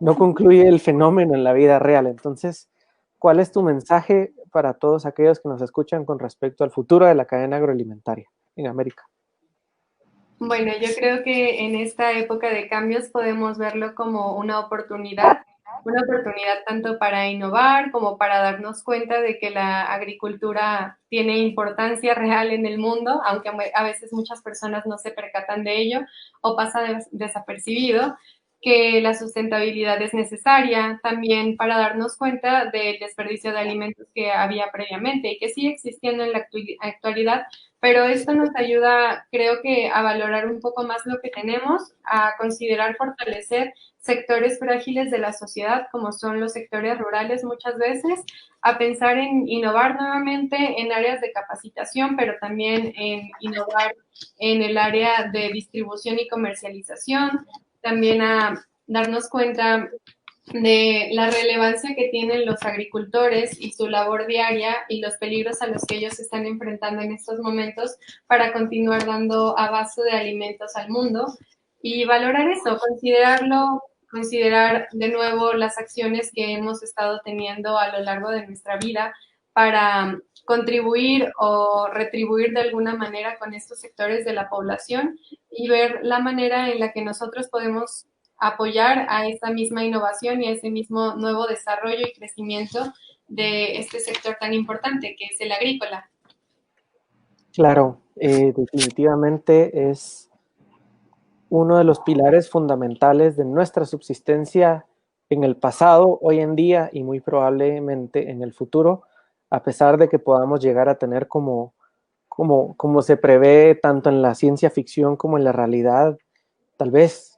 no concluye el fenómeno en la vida real. Entonces, ¿cuál es tu mensaje para todos aquellos que nos escuchan con respecto al futuro de la cadena agroalimentaria en América? Bueno, yo creo que en esta época de cambios podemos verlo como una oportunidad una oportunidad tanto para innovar como para darnos cuenta de que la agricultura tiene importancia real en el mundo, aunque a veces muchas personas no se percatan de ello o pasa desapercibido, que la sustentabilidad es necesaria también para darnos cuenta del desperdicio de alimentos que había previamente y que sigue existiendo en la actualidad, pero esto nos ayuda, creo que, a valorar un poco más lo que tenemos, a considerar fortalecer sectores frágiles de la sociedad, como son los sectores rurales muchas veces, a pensar en innovar nuevamente en áreas de capacitación, pero también en innovar en el área de distribución y comercialización, también a darnos cuenta de la relevancia que tienen los agricultores y su labor diaria y los peligros a los que ellos se están enfrentando en estos momentos para continuar dando abasto de alimentos al mundo y valorar eso, considerar de nuevo las acciones que hemos estado teniendo a lo largo de nuestra vida para contribuir o retribuir de alguna manera con estos sectores de la población y ver la manera en la que nosotros podemos apoyar a esta misma innovación y a ese mismo nuevo desarrollo y crecimiento de este sector tan importante que es el agrícola. Claro, definitivamente es uno de los pilares fundamentales de nuestra subsistencia en el pasado, hoy en día y muy probablemente en el futuro, a pesar de que podamos llegar a tener como se prevé tanto en la ciencia ficción como en la realidad, tal vez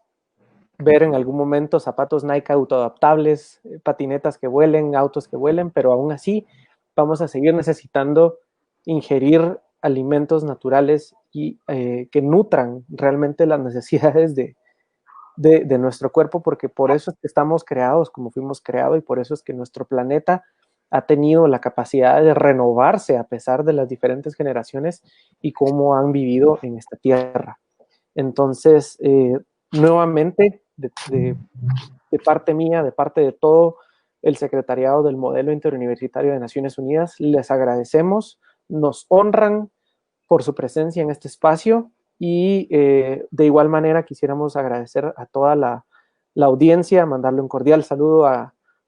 ver en algún momento zapatos Nike autoadaptables, patinetas que vuelen, autos que vuelen, pero aún así vamos a seguir necesitando ingerir alimentos naturales y que nutran realmente las necesidades de nuestro cuerpo, porque por eso es que estamos creados como fuimos creados y por eso es que nuestro planeta ha tenido la capacidad de renovarse a pesar de las diferentes generaciones y cómo han vivido en esta tierra. Entonces, nuevamente, de parte mía, de parte de todo el secretariado del Modelo Interuniversitario de Naciones Unidas, les agradecemos, nos honran por su presencia en este espacio y de igual manera quisiéramos agradecer a toda la audiencia, mandarle un cordial saludo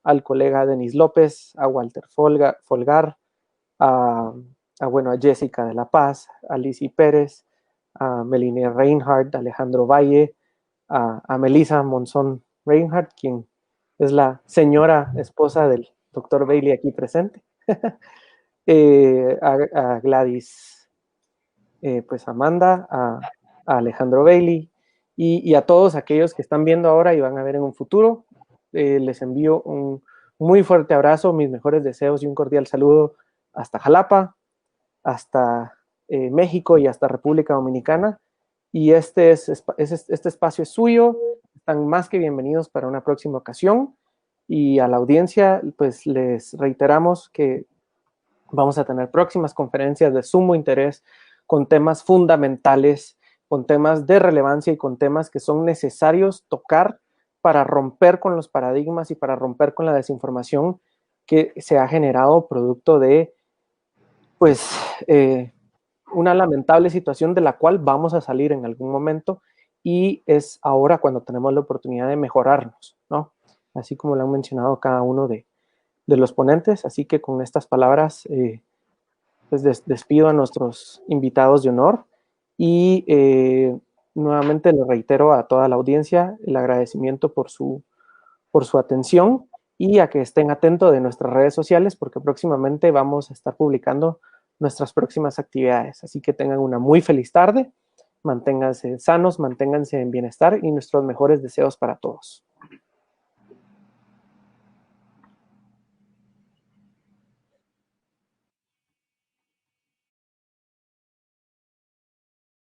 al colega Denis López, a Walter Folgar, bueno, a Jessica de la Paz, a Lizzy Pérez, a Meline Reinhardt, a Alejandro Valle, a Melissa Monzón Reinhardt, quien es la señora esposa del doctor Bailey aquí presente, a Gladys, pues Amanda, a Alejandro Bailey y a todos aquellos que están viendo ahora y van a ver en un futuro. Les envío un muy fuerte abrazo, mis mejores deseos y un cordial saludo hasta Jalapa, hasta México y hasta República Dominicana. Y este espacio es suyo, están más que bienvenidos para una próxima ocasión. Y a la audiencia, pues les reiteramos que vamos a tener próximas conferencias de sumo interés con temas fundamentales, con temas de relevancia y con temas que son necesarios tocar para romper con los paradigmas y para romper con la desinformación que se ha generado producto de, pues, una lamentable situación de la cual vamos a salir en algún momento y es ahora cuando tenemos la oportunidad de mejorarnos, ¿no? Así como lo han mencionado cada uno de los ponentes. Así que con estas palabras, pues despido a nuestros invitados de honor y nuevamente le reitero a toda la audiencia el agradecimiento por su atención y a que estén atentos de nuestras redes sociales porque próximamente vamos a estar publicando nuestras próximas actividades. Así que tengan una muy feliz tarde, manténganse sanos, manténganse en bienestar y nuestros mejores deseos para todos.